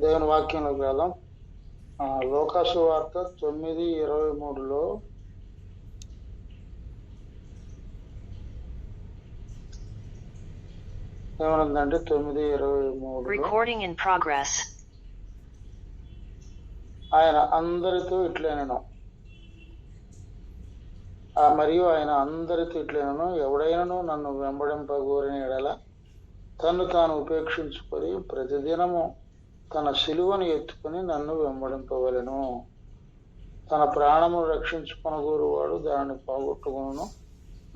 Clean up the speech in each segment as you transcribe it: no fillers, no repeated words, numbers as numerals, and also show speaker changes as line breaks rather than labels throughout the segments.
దేవుని వాక్యంలోకి వెళ్దాం. లోకాసు వార్త 9:23లో ఏమనుందంటే 9:23 ఆయన అందరితో ఇట్లనెను, మరియు ఆయన అందరితో ఇట్లనెను, ఎవడైనను నన్ను వెంబడింపగోరిన ఎడల తన్ను తాను ఉపేక్షించుకొని ప్రతిదినము తన సిలువను ఎత్తుకుని నన్ను వెంబడింపవలెను. తన ప్రాణము రక్షించుకొనగోరువాడు దానిని పోగొట్టుకును,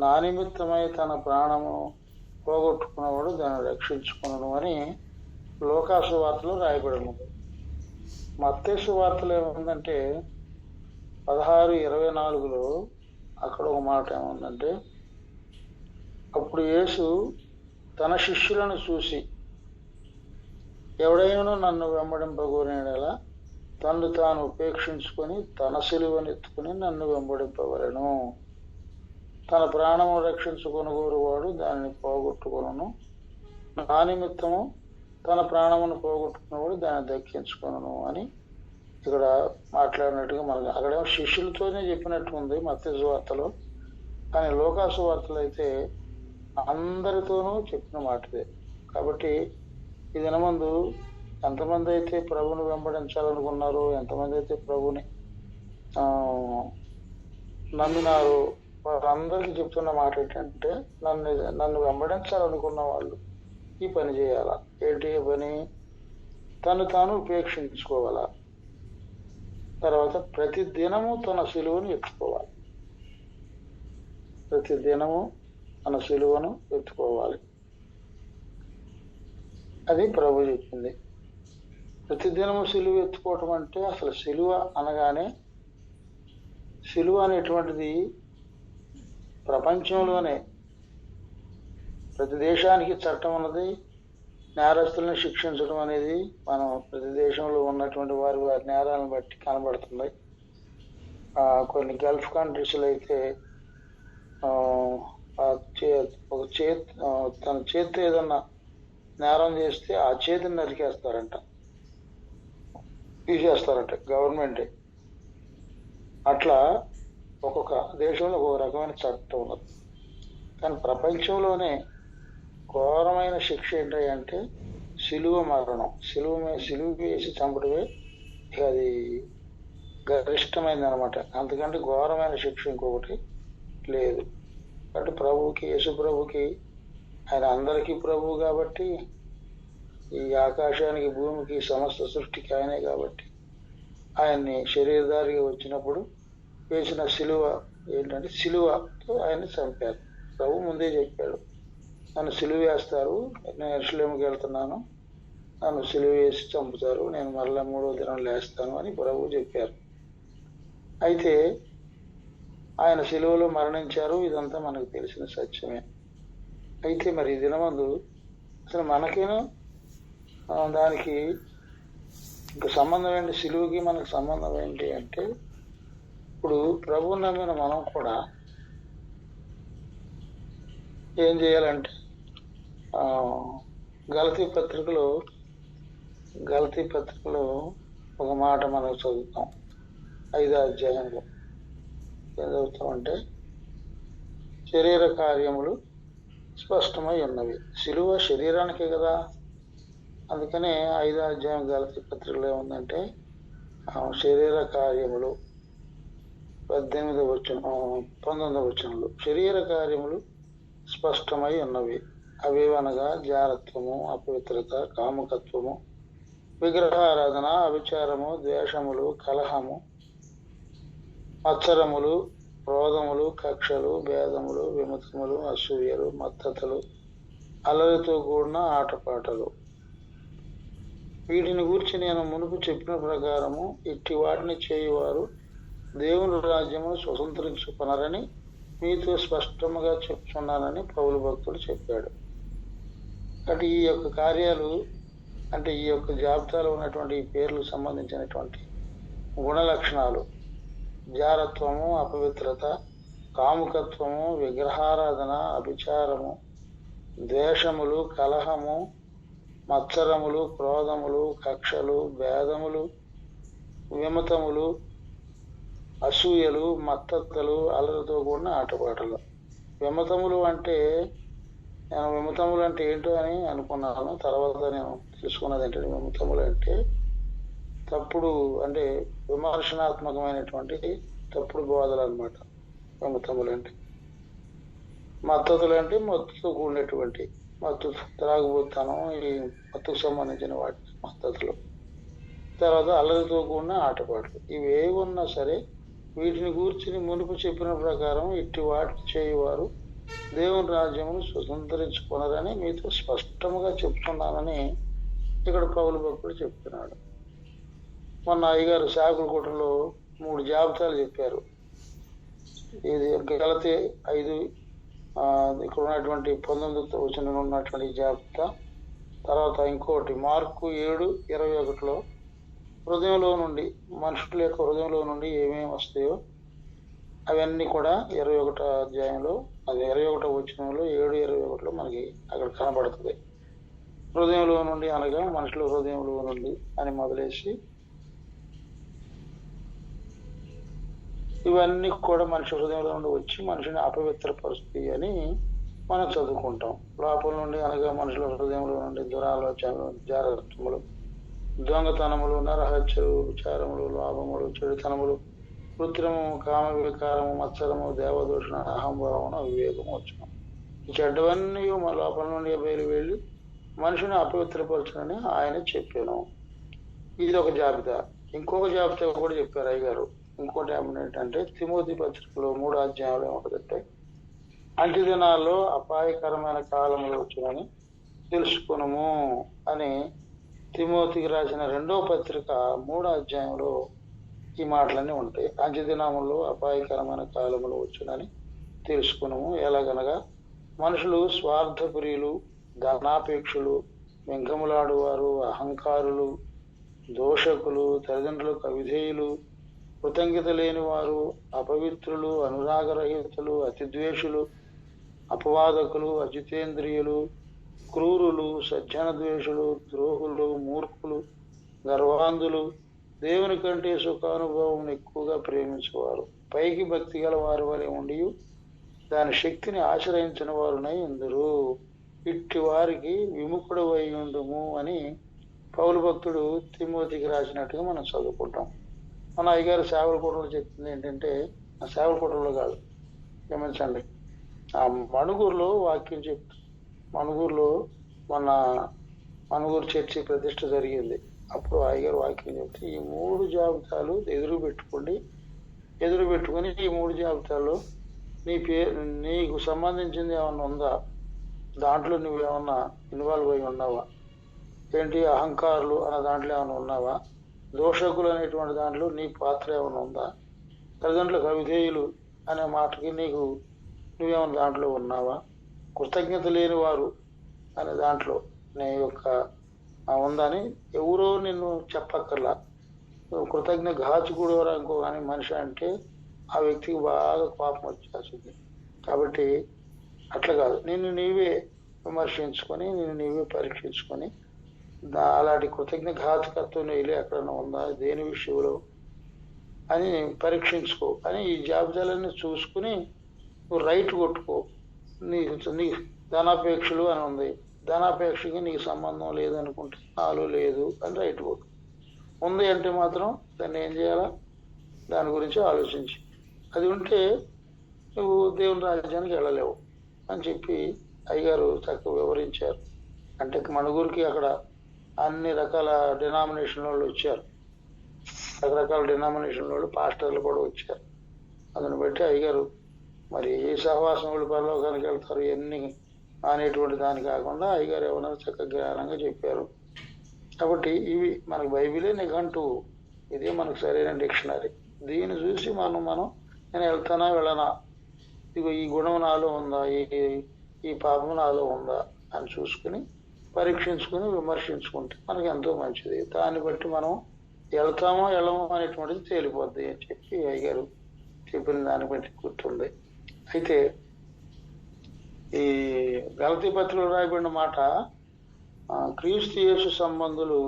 నా నిమిత్తమై తన ప్రాణము పోగొట్టుకున్నవాడు దాన్ని రక్షించుకును అని లోకాసు వార్తలో రాయబడి ఉంది. మత్తయి వార్తలో ఏముందంటే 16:24లో అక్కడ ఒక మాట ఏముందంటే, అప్పుడు యేసు తన శిష్యులను చూసి, ఎవడైనా నన్ను వెంబడింపగోరినలా తన్ను తాను ఉపేక్షించుకొని తన సిలువనెత్తుకుని నన్ను వెంబడింపవలెను. తన ప్రాణము రక్షించుకొనగోరువాడు దానిని పోగొట్టుకొనును, నా నిమిత్తము తన ప్రాణమును పోగొట్టుకున్నవాడు దాన్ని దక్కించుకొనును అని ఇక్కడ మాట్లాడినట్టుగా మనకు అక్కడేమో శిష్యులతోనే చెప్పినట్టు ఉంది మత్తయి వార్తలో. కానీ లోకాసు వార్తలు అయితే అందరితోనూ చెప్పిన మాటదే. కాబట్టి ఈ దినమందు ఎంతమంది అయితే ప్రభుని వెంబడించాలనుకున్నారో, ఎంతమంది అయితే ప్రభుని నమ్మినారో వారందరికీ చెప్తున్న మాట ఏంటంటే, నన్ను వెంబడించాలనుకున్న వాళ్ళు ఈ పని చేయాలా. ఏంటి పని? తను తాను ఉపేక్షించుకోవాలా. తర్వాత ప్రతి దినము తన సిలువను ఎత్తుకోవాలి. ప్రతి దినము తన సిలువను ఎత్తుకోవాలి. అది ప్రభు చెప్పింది. ప్రతిదినము సిలువ ఎత్తుకోవటం అంటే, అసలు సిలువ అనగానే, సిలువ అనేటువంటిది ప్రపంచంలోనే ప్రతి దేశానికి చట్టం ఉన్నది. నేరస్తులను శిక్షించడం అనేది మనం ప్రతి దేశంలో ఉన్నటువంటి వారి నేరాలను బట్టి కనబడుతుంది. కొన్ని గల్ఫ్ కంట్రీస్లో అయితే తన చేతితో ఏదన్నా నేరం చేస్తే ఆ చేతిని నరికేస్తారంట, తీసేస్తారంట గవర్నమెంటే. అట్లా ఒక్కొక్క దేశంలో ఒక్కొక్క రకమైన చట్టం ఉన్నది. కానీ ప్రపంచంలోనే ఘోరమైన శిక్ష ఏంటంటే సిలువ మరణం. సిలువ వేసి చంపడమే అది గరిష్టమైంది అనమాట. అంతకంటే ఘోరమైన శిక్ష ఇంకొకటి లేదు. కాబట్టి ప్రభువుకి, యేసు ప్రభుకి, ఆయన అందరికీ ప్రభువు కాబట్టి, ఈ ఆకాశానికి, భూమికి, సమస్త సృష్టికి ఆయనే కాబట్టి, ఆయన్ని శరీరధారిగా వచ్చినప్పుడు వేసిన సిలువ ఏంటంటే, సిలువతో ఆయన్ని చంపారు. ప్రభు ముందే చెప్పాడు, నన్ను సిలువ వేస్తారు, నేను యెరూషలేముకి వెళ్తున్నాను, నన్ను సిలువ వేసి చంపుతారు, నేను మరలా 3వ దినం లేస్తాను అని ప్రభు చెప్పారు. అయితే ఆయన సిలువలో మరణించారు. ఇదంతా మనకు తెలిసిన సత్యమే. అయితే మరి ఈ దినమందు అసలు మనకేను దానికి ఇంకా సంబంధం ఏంటి? సిలువకి మనకు సంబంధం ఏంటి అంటే, ఇప్పుడు ప్రభువు నమ్మిన మనం కూడా ఏం చేయాలంటే, గలతీ పత్రికలో ఒక మాట మనం చదువుతాం. 5వ అధ్యాయంలో ఏం చదువుతామంటే, శరీర కార్యములు స్పష్టమై ఉన్నవి. సిలువ శరీరానికే కదా. అందుకనే 5వ అధ్యాయం గలతీ పత్రికలో ఏముందంటే, శరీర కార్యములు 19వ వచనంలో శరీర కార్యములు స్పష్టమై ఉన్నవి. అవేవనగా జారత్వము, అపవిత్రత, కాముకత్వము, విగ్రహారాధన, అవిచారము, ద్వేషములు, కలహము, మత్సరములు, క్రోధములు, కక్షలు, భేదములు, విమతములు, అసూయలు, మత్తతలు, అల్లరితో కూడిన ఆటపాటలు. వీటిని గురించి నేను మునుపు చెప్పిన ప్రకారము ఇట్టి వాటిని చేయువారు దేవుని రాజ్యమును స్వతంత్రించుకున్నారని మీతో స్పష్టముగా చెప్తున్నానని పౌలు భక్తుడు చెప్పాడు. కాబట్టి ఈ యొక్క కార్యాలు అంటే, ఈ యొక్క జాబితాలో ఉన్నటువంటి ఈ పేర్లకు సంబంధించినటువంటి గుణ లక్షణాలు, జారత్వము, అపవిత్రత, కాముకత్వము, విగ్రహారాధన, అభిచారము, ద్వేషములు, కలహము, మత్సరములు, క్రోధములు, కక్షలు, భేదములు, విమతములు, అసూయలు, మత్తతలు, అలరితో కూడిన ఆటపాటలు. విమతములు అంటే నేను విమతములు అంటే ఏంటో అని అనుకున్నాను. తర్వాత నేను తెలుసుకున్నది ఏంటంటే విమతములు అంటే తప్పుడు అంటే విమర్శనాత్మకమైనటువంటి తప్పుడు బోధలు అనమాట విమతములు అంటే. మత్తతులు అంటే మత్తుతో కూడినటువంటి మత్తు, త్రాగుబోతాను, ఈ మత్తుకు సంబంధించిన వాటి మత్తతులు. తర్వాత అల్లరితో కూడిన ఆటపాటలు. ఇవి ఏ ఉన్నా సరే వీటిని కూర్చుని మునుపు చెప్పిన ప్రకారం ఇట్టి వాటి చేయవారు దేవుని రాజ్యమును స్వతంత్రించుకున్నారని మీతో స్పష్టంగా చెప్తున్నానని ఇక్కడ పౌలు భక్తుడు చెప్తున్నాడు. మొన్న అయ్యగారు శాకులకోటలో 3 జాబితాలు చెప్పారు. ఇది గలతీ 5 ఇక్కడ ఉన్నటువంటి 19వ వచనంలో ఉన్నటువంటి జాబితా. తర్వాత ఇంకోటి మార్కు 7:21 హృదయంలో నుండి మనుషుల యొక్క హృదయంలో నుండి ఏమేమి వస్తాయో అవన్నీ కూడా 21వ అధ్యాయంలో, అది 21వ వచనంలో 7:21 మనకి అక్కడ కనబడుతుంది. హృదయంలో నుండి అనగా మనుషుల హృదయంలో నుండి అని మొదలేసి ఇవన్నీ కూడా మనిషి హృదయంలో నుండి వచ్చి మనిషిని అపవిత్రపరుస్తాయి అని మనం చదువుకుంటాం. లోపల నుండి అనగా మనుషుల హృదయంలో నుండి దురాలోచనలు, జాగ్రత్తములు, దొంగతనములు, నరహత్యలు, విచారములు, లోభములు, చెడుతనములు, కృత్రిమము, కామ వికారము, మత్సరము, దేవదూషణ, అహంభావన, వివేకము వచ్చును. ఈ చెడ్డవన్నీ మా లోపల నుండి బయలు వెళ్ళి మనిషిని అపవిత్రపరచునని ఆయన చెప్పాను. ఇది ఒక జాబితా. ఇంకొక జాబితా కూడా చెప్పారు అయ్యగారు. ఇంకోటి ఏమిటంటే తిమోతి పత్రికలో 3వ అధ్యాయంలో ఏముంటుందంటే అంత్య దినాల్లో అపాయకరమైన కాలంలో వచ్చునని తెలుసుకునము అని తిమోతికి రాసిన 2వ పత్రిక 3వ అధ్యాయంలో ఈ మాటలన్నీ ఉంటాయి. అంత్య దినాముల్లో అపాయకరమైన కాలంలో వచ్చునని తెలుసుకునము. ఎలాగనగా మనుషులు స్వార్థప్రియులు, ధనాపేక్షులు, వెంకములాడువారు, అహంకారులు, దోషకులు, తల్లిదండ్రులకు అవిధేయులు, కృతజ్ఞత లేని వారు, అపవిత్రులు, అనురాగరహితులు, అతిద్వేషులు, అపవాదకులు, అజితేంద్రియులు, క్రూరులు, సజ్జన ద్వేషులు, ద్రోహులు, మూర్ఖులు, గర్వాంధులు, దేవుని కంటే సుఖానుభవం ఎక్కువగా ప్రేమించేవారు, పైకి భక్తి గల వారి వలె ఉండి దాని శక్తిని ఆశ్రయించిన వారునై ఇందరు. ఇట్టి వారికి విముఖుడు అయి ఉండుము అని పౌలు భక్తుడు తిమోతికి రాసినట్టుగా మనం చదువుకుంటాం. మన అయ్యగారు సేవలకోటలో చెప్తుంది ఏంటంటే, ఆ సేవలకోటలో కాదు, గమనించండి, ఆ మణుగూరులో వాక్యం చెప్తూ, మణుగూరులో మన మణుగూరు చర్చి ప్రతిష్ఠ జరిగింది. అప్పుడు అయ్యగారు వాక్యం చెప్తే ఈ 3 జాబితాలు ఎదురు పెట్టుకుని ఈ 3 జాబితాల్లో నీ పేరు, నీకు సంబంధించింది ఏమన్నా ఉందా, దాంట్లో నువ్వేమన్నా ఇన్వాల్వ్ అయి ఉన్నావా, ఏంటి అహంకారులు అన్న దాంట్లో ఏమైనా ఉన్నావా, దోషకులు అనేటువంటి దాంట్లో నీ పాత్ర ఏమైనా ఉందా, తల్లిదండ్రులకు అవిధేయులు అనే మాటకి నువ్వేమైనా దాంట్లో ఉన్నావా, కృతజ్ఞత లేని వారు అనే దాంట్లో నీ యొక్క ఉందని ఎవరో నిన్ను చెప్పక్కర్లా. కృతజ్ఞ ఘాచుకుడు ఇంకో కానీ మనిషి అంటే ఆ వ్యక్తికి బాగా కోపం వచ్చేస్తుంది. కాబట్టి అట్లా కాదు, నిన్ను నీవే విమర్శించుకొని నిన్ను నీవే పరీక్షించుకొని అలాంటి కృతజ్ఞ ఘాతకత్వం నీళ్ళు ఎక్కడన్నా ఉందా దేని విషయంలో అని పరీక్షించుకో అని ఈ జాబితాలన్నీ చూసుకుని నువ్వు రైట్ కొట్టుకో. నీ ధనాపేక్షలు అని ఉంది, ధనాపేక్షకి నీకు సంబంధం లేదనుకుంటే నాలో లేదు అని రైట్ కొట్టు. ఉంది అంటే మాత్రం దాన్ని ఏం చేయాలా, దాని గురించి ఆలోచించి, అది ఉంటే నువ్వు దేవుని రాజ్యానికి వెళ్ళలేవు అని చెప్పి అయ్యగారు చక్కగా వివరించారు. అంటే మణుగూరుకి అక్కడ అన్ని రకాల డినామినేషన్ వాళ్ళు వచ్చారు, రకరకాల డినామినేషన్ వాళ్ళు పాస్టర్లు కూడా వచ్చారు. అందుని బట్టి అయ్యగారు మరి ఏ సహవాసం వాళ్ళు పరలోకానికి వెళ్తారు ఎన్ని అనేటువంటి దాని కాకుండా అయ్యగారు ఏమన్నా చక్కగా జ్ఞానంగా చెప్పారు. కాబట్టి ఇవి మనకు బైబిలే నిఘంటువు, ఇదే మనకు సరైన డిక్షనరీ. దీన్ని చూసి మనం నేను వెళ్తానా వెళ్ళనా, ఇగో ఈ గుణం నాలో ఉందా, ఈ పాపం నాలో ఉందా అని చూసుకుని పరీక్షించుకుని విమర్శించుకుంటే మనకి ఎంతో మంచిది. దాన్ని బట్టి మనం వెళ్తామో వెళ్ళమో అనేటువంటిది తేలిపోద్ది అని చెప్పి అయ్యగారు చెప్పిన దాన్ని బట్టి గుర్తుంది. అయితే ఈ గలతీ పత్రికలో రాయబడిన మాట క్రీస్తు యేసు సంబంధులు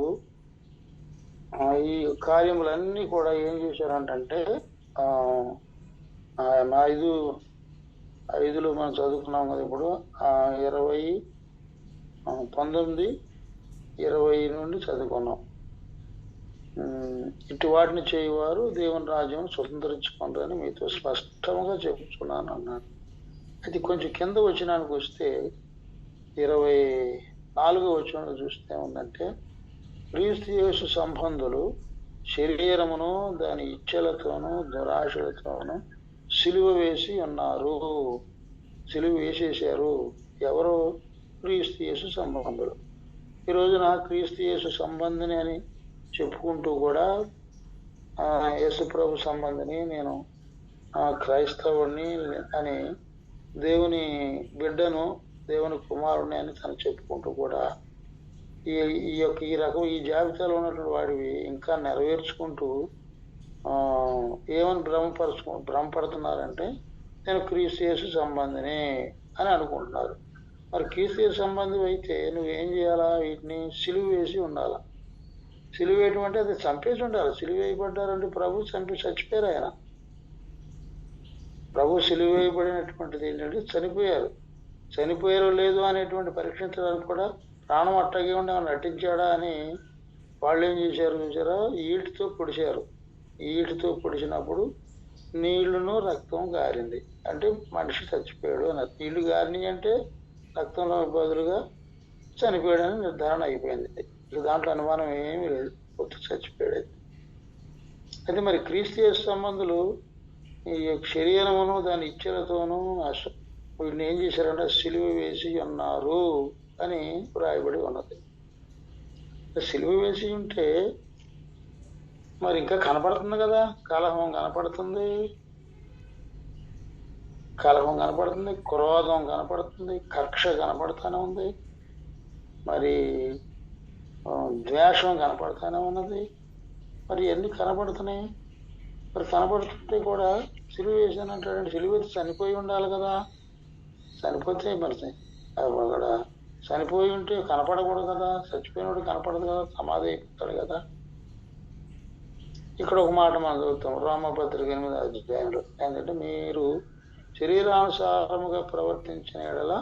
ఈ కార్యములన్నీ కూడా ఏం చేశారంటే ఐదు ఐదులో మనం చదువుకున్నాం కదా ఇప్పుడు 20, 19, 20 నుండి చదువుకున్నాం. ఇటు వాటిని చేయవారు దేవుని రాజ్యం స్వతంత్రించుకుంటారని మీతో స్పష్టంగా చెప్పుతున్నాను అన్నాడు. అది కొంచెం కింద వచనానికి వస్తే 24వ వచనంలో చూస్తే ఉందంటే, క్రీస్తు యేసు సంబంధులు శరీరమును దాని ఇచ్చలతోనూ దురాశలతోనూ సిలువ వేసి ఉన్నారు. సిలువ వేసేశారు. ఎవరు? క్రీస్తు యేసు సంబంధులు. ఈ రోజున క్రీస్తు యేసు సంబంధిని అని చెప్పుకుంటూ కూడా యేసు ప్రభు సంబంధిని, నేను క్రైస్తవుడిని అని, దేవుని బిడ్డను, దేవుని కుమారుని అని తను చెప్పుకుంటూ కూడా ఈ రకం ఈ జాబితాలో ఉన్నటువంటి వాడివి ఇంకా నెరవేర్చుకుంటూ ఏమని భ్రమపడుతున్నారంటే, నేను క్రీస్తు యేసు సంబంధిని అని అనుకుంటున్నారు. మరి క్రీస్తు యేసు సంబంధి అయితే నువ్వేం చేయాలా? వీటిని సిలువ వేసి ఉండాలా. సిలువ వేయటం అంటే అది చంపేసి ఉండాలి. సిలువ వేయబడ్డారంటే ప్రభు చచ్చిపోయారు. ఆయన ప్రభు సిలువ వేయబడినటువంటిది ఏంటంటే చనిపోయారు. చనిపోయారో లేదు అనేటువంటి పరీక్షించడానికి కూడా ప్రాణం అట్టగే ఉండి ఏమైనా నటించాడా అని వాళ్ళు ఏం చేశారు చూసారా? ఈటితో పొడిచారు. ఈటితో పొడిచినప్పుడు నీళ్లును రక్తం గారింది. అంటే మనిషి చచ్చిపోయాడు అని. నీళ్లు గారిని అంటే రక్తంలో బదులుగా చనిపోయాడని నిర్ధారణ అయిపోయింది. ఇక దాంట్లో అనుమానం ఏమీ లేదు, పొత్తు చచ్చిపోయాడు. అయితే మరి క్రీస్తు యేసు సంబంధులు ఈ శరీరమును దాని ఇచ్చలతోనూ వీటిని ఏం చేశారంటే సిలువ వేసి ఉన్నారు అని వ్రాయబడి ఉన్నది. సిలువ వేసి ఉంటే మరి ఇంకా కనపడుతుంది కదా, కలహం కనపడుతుంది, క్రోధం కనపడుతుంది, కక్ష కనపడుతూనే ఉంది, మరి ద్వేషం కనపడుతూనే ఉన్నది. మరి ఎన్ని కనపడుతున్నాయి? మరి కనపడుతుంటే కూడా సిలువ వేసానంటాడంటే, సిలువ వేసి చనిపోయి ఉండాలి కదా. చనిపోతే మరి అక్కడ చనిపోయి ఉంటే కనపడకూడదు కదా, చచ్చిపోయినోడు కనపడదు కదా, సమాధి అయిపోతాడు కదా. ఇక్కడ ఒక మాట మనం చదువుతాం రోమపత్రిక 8వ అధ్యాయంలో ఏంటంటే, మీరు శరీరానుసారముగా ప్రవర్తించిన ఎడల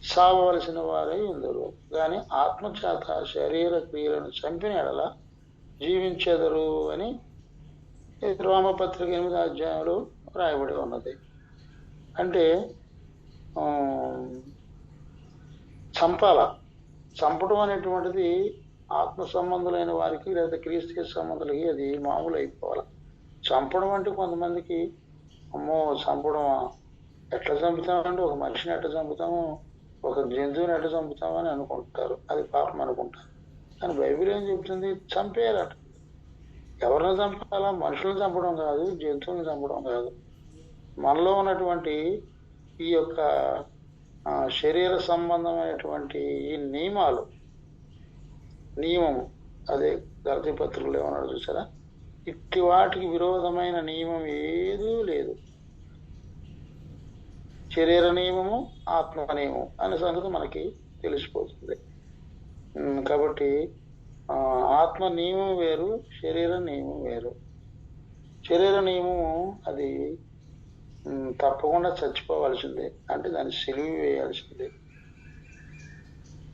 సావవలసిన వారై ఉందరు, కానీ ఆత్మచేత శరీర క్రియలను చంపిన ఎడల జీవించెదరు అని రోమపత్రిక 8వ అధ్యాయంలో రాయబడి ఉన్నది. అంటే చంపడం అనేటువంటిది ఆత్మ సంబంధులైన వారికి లేదా క్రీస్తు సంబంధులకి అది మామూలు అయిపోవాలి. చంపడం అంటే కొంతమందికి అమ్మో చంపడమా, ఎట్లా చంపుతామంటే ఒక మనిషిని ఎట్లా చంపుతాము, ఒక జంతువుని ఎట్లా చంపుతామని అనుకుంటారు. అది పాపం అనుకుంటారు. కానీ బైబిల్ ఏం చెబుతుంది? చంపేయాలట. ఎవరిని చంపాలా? మనుషులను చంపడం కాదు, జంతువులను చంపడం కాదు. మనలో ఉన్నటువంటి ఈ యొక్క శరీర సంబంధమైనటువంటి ఈ నియమము అదే గలతీ పత్రికలు ఏమన్నాడు చూసారా? ఇట్టి వాటికి విరోధమైన నియమం ఏదూ లేదు. శరీర నియమము, ఆత్మ నియమం అనే సంగతి మనకి తెలిసిపోతుంది. కాబట్టి ఆత్మ నియమం వేరు, శరీర నియమం వేరు. శరీర నియమము అది తప్పకుండా చచ్చిపోవాల్సిందే, అంటే దాన్ని సిలువ వేయాల్సిందే,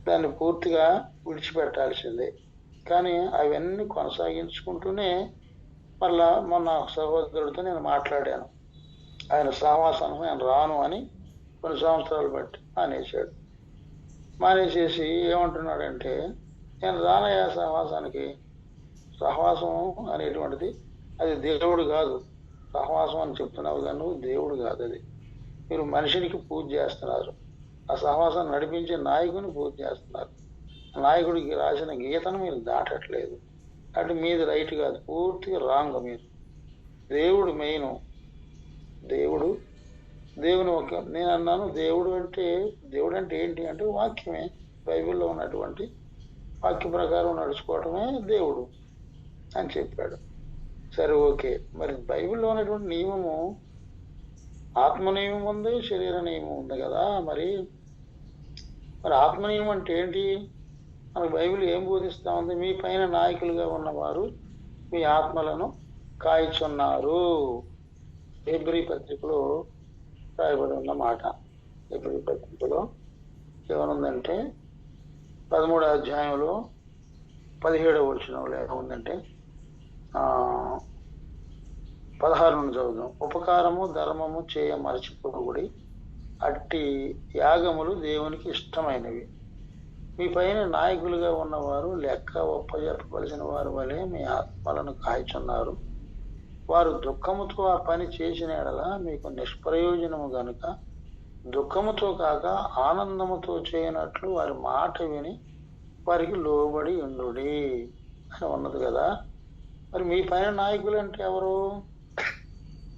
దాన్ని పూర్తిగా విడిచిపెట్టాల్సిందే. కానీ అవన్నీ కొనసాగించుకుంటూనే మళ్ళా మొన్న సహోదరుడితో నేను మాట్లాడాను. ఆయన సహవాసానికి నేను రాను అని కొన్ని సంవత్సరాలు బట్టి మానేశాడు. మానేసేసి ఏమంటున్నాడంటే, నేను రానయ్యా సహవాసానికి. సహవాసం అనేటువంటిది అది దేవుడు కాదు. సహవాసం అని చెప్తున్నావు కానీ నువ్వు దేవుడు కాదు. అది మీరు మనిషినికి పూజ చేస్తున్నారు. ఆ సహవాసాన్ని నడిపించే నాయకుని పూజ చేస్తున్నారు. నాయకుడికి రాసిన గీతను మీరు దాటట్లేదు. అంటే మీది రైట్ కాదు, పూర్తిగా రాంగ్. మీరు దేవుడు మెయిన్. దేవుని ఒక నేను అన్నాను, దేవుడు అంటే ఏంటి అంటే వాక్యమే. బైబిల్లో ఉన్నటువంటి వాక్య ప్రకారం నడుచుకోవటమే దేవుడు అని చెప్పాడు. సరే, ఓకే. మరి బైబిల్లో ఉన్నటువంటి నియమము, ఆత్మ నియమం ఉంది, శరీర నియమం ఉంది కదా. మరి ఆత్మ నియమం అంటే ఏంటి? మనకు బైబిల్ ఏం బోధిస్తా ఉంది? మీ పైన నాయకులుగా ఉన్నవారు మీ ఆత్మలను కాయిచున్నారు. హెబ్రీ పత్రికలో రాయబడి ఉన్న మాట. హెబ్రీ పత్రికలో ఏమనుందంటే 13వ అధ్యాయంలో 17వ వచనంలో ఏముందంటే 16 నుండి చదువుదాం. ఉపకారము ధర్మము చేయ మరచిపోకుడి, అట్టి యాగములు దేవునికి ఇష్టమైనవి. మీ పైన నాయకులుగా ఉన్నవారు లెక్క ఒప్పజెప్పవలసిన వారి వలె మీ ఆత్మలను కాయచున్నారు. వారు దుఃఖముతో ఆ పని చేసిన ఎడల మీకు నిష్ప్రయోజనము గనుక దుఃఖముతో కాక ఆనందముతో చేయనట్లు వారి మాట విని వారికి లోబడి ఉండుడి అని ఉన్నది కదా. మరి మీ పైన నాయకులు అంటే ఎవరు?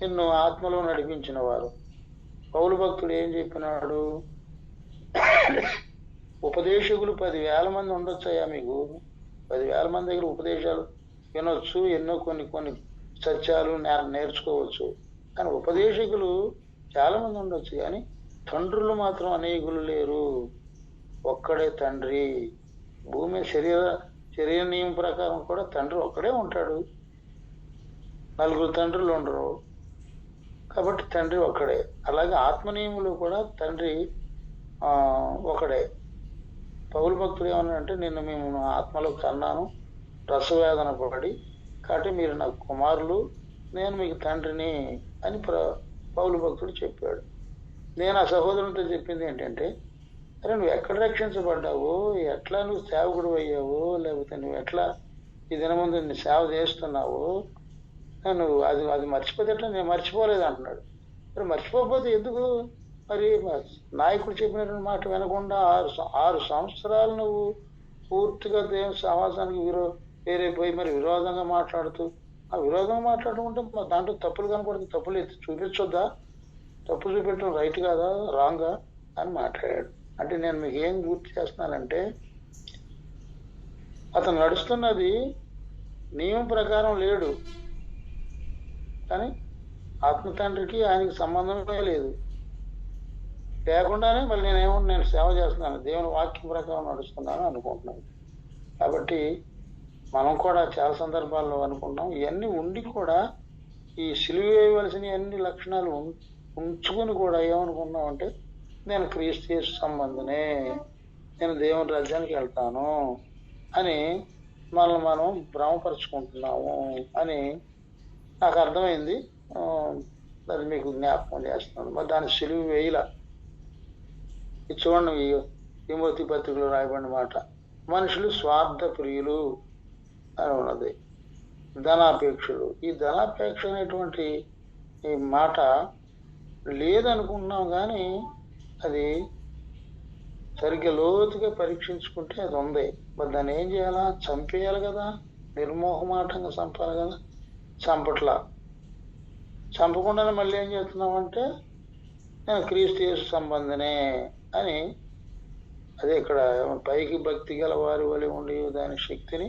నిన్ను ఆత్మలో నడిపించిన వారు. పౌలు భక్తుడు ఏం చెప్పినాడు? ఉపదేశకులు 10,000 మంది ఉండొచ్చయ్యా. మీకు 10,000 మంది దగ్గర ఉపదేశాలు వినొచ్చు, ఎన్నో కొన్ని సత్యాలు నేర్చుకోవచ్చు. కానీ ఉపదేశకులు చాలా మంది ఉండొచ్చు, కానీ తండ్రులు మాత్రం అనేకులు లేరు. ఒక్కడే తండ్రి. భూమి శరీర నియమం ప్రకారం కూడా తండ్రి ఒక్కడే ఉంటాడు, 4 తండ్రులు ఉండరు. కాబట్టి తండ్రి ఒక్కడే. అలాగే ఆత్మనియములు కూడా తండ్రి ఒకడే. పౌలు భక్తుడు ఏమన్నాడంటే, నిన్ను మేము ఆత్మలో కన్నాను, రసవేదన పడి, కాబట్టి మీరు నాకు కుమారులు, నేను మీకు తండ్రిని అని పౌలు భక్తుడు చెప్పాడు. నేను ఆ సహోదరునితో చెప్పింది ఏంటంటే, అరే నువ్వు ఎక్కడ రక్షించబడ్డావు, ఎట్లా నువ్వు సేవకుడు అయ్యావు, లేకపోతే నువ్వు ఎట్లా ఈ దినముందు నీ సేవ చేస్తున్నావు, నువ్వు అది మర్చిపోతే ఎట్లా? నేను మర్చిపోలేదు అంటున్నాడు. మరి మర్చిపోకపోతే ఎందుకు? మరి నాయకుడు చెప్పినటువంటి మాట వినకుండా 6 సంవత్సరాలు నువ్వు పూర్తిగా దేవుని సమాజానికి వేరైపోయి మరి విరోధంగా మాట్లాడుతూ, ఆ విరోధంగా మాట్లాడుకుంటే దాంట్లో తప్పులు కనపడుతుంది, తప్పులు ఎత్తి చూపించొద్దా? తప్పు చూపించడం రైట్ కాదా, రాంగా అని మాట్లాడాడు. అంటే నేను మీకు ఏం గుర్తు చేస్తున్నానంటే, అతను నడుస్తున్నది నియమం ప్రకారం లేడు, కానీ ఆత్మ తండ్రికి ఆయనకి సంబంధమే లేదు. లేకుండానే మళ్ళీ నేను సేవ చేస్తున్నాను, దేవుని వాక్యం ప్రకారం నడుస్తున్నాను అనుకుంటున్నాను. కాబట్టి మనం కూడా చాలా సందర్భాల్లో అనుకుంటాం, ఇవన్నీ ఉండి కూడా ఈ సిలువ వేయవలసిన అన్ని లక్షణాలు ఉంచుకుని కూడా ఏమనుకున్నాం అంటే, నేను క్రీస్తు యేసు సంబంధనే, నేను దేవుని రాజ్యానికి వెళ్తాను అని మనల్ని మనం భ్రమపరుచుకుంటున్నాము అని నాకు అర్థమైంది. అది మీకు జ్ఞాపకం చేస్తున్నాను. మరి దాని సిలువ వేయలా. ఇది చూడండి, తిమోతి పత్రికలో రాయబడిన మాట, మనుషులు స్వార్థ ప్రియులు అని ఉన్నది, ధనాపేక్షలు. ఈ ధనాపేక్ష అనేటువంటి ఈ మాట లేదనుకుంటున్నాం, కానీ అది సరిగ్గా లోతుగా పరీక్షించుకుంటే అది ఉంది. మరి దాన్ని ఏం చేయాలా? చంపేయాలి కదా, నిర్మోహమాటంగా చంపాలి కదా. చంపట్లా. చంపకుండానే మళ్ళీ ఏం చేస్తున్నామంటే, నేను క్రీస్తు యేసు సంబంధనే అని. అదే ఇక్కడ పైకి భక్తి గల వారి వలె ఉండి దాని శక్తిని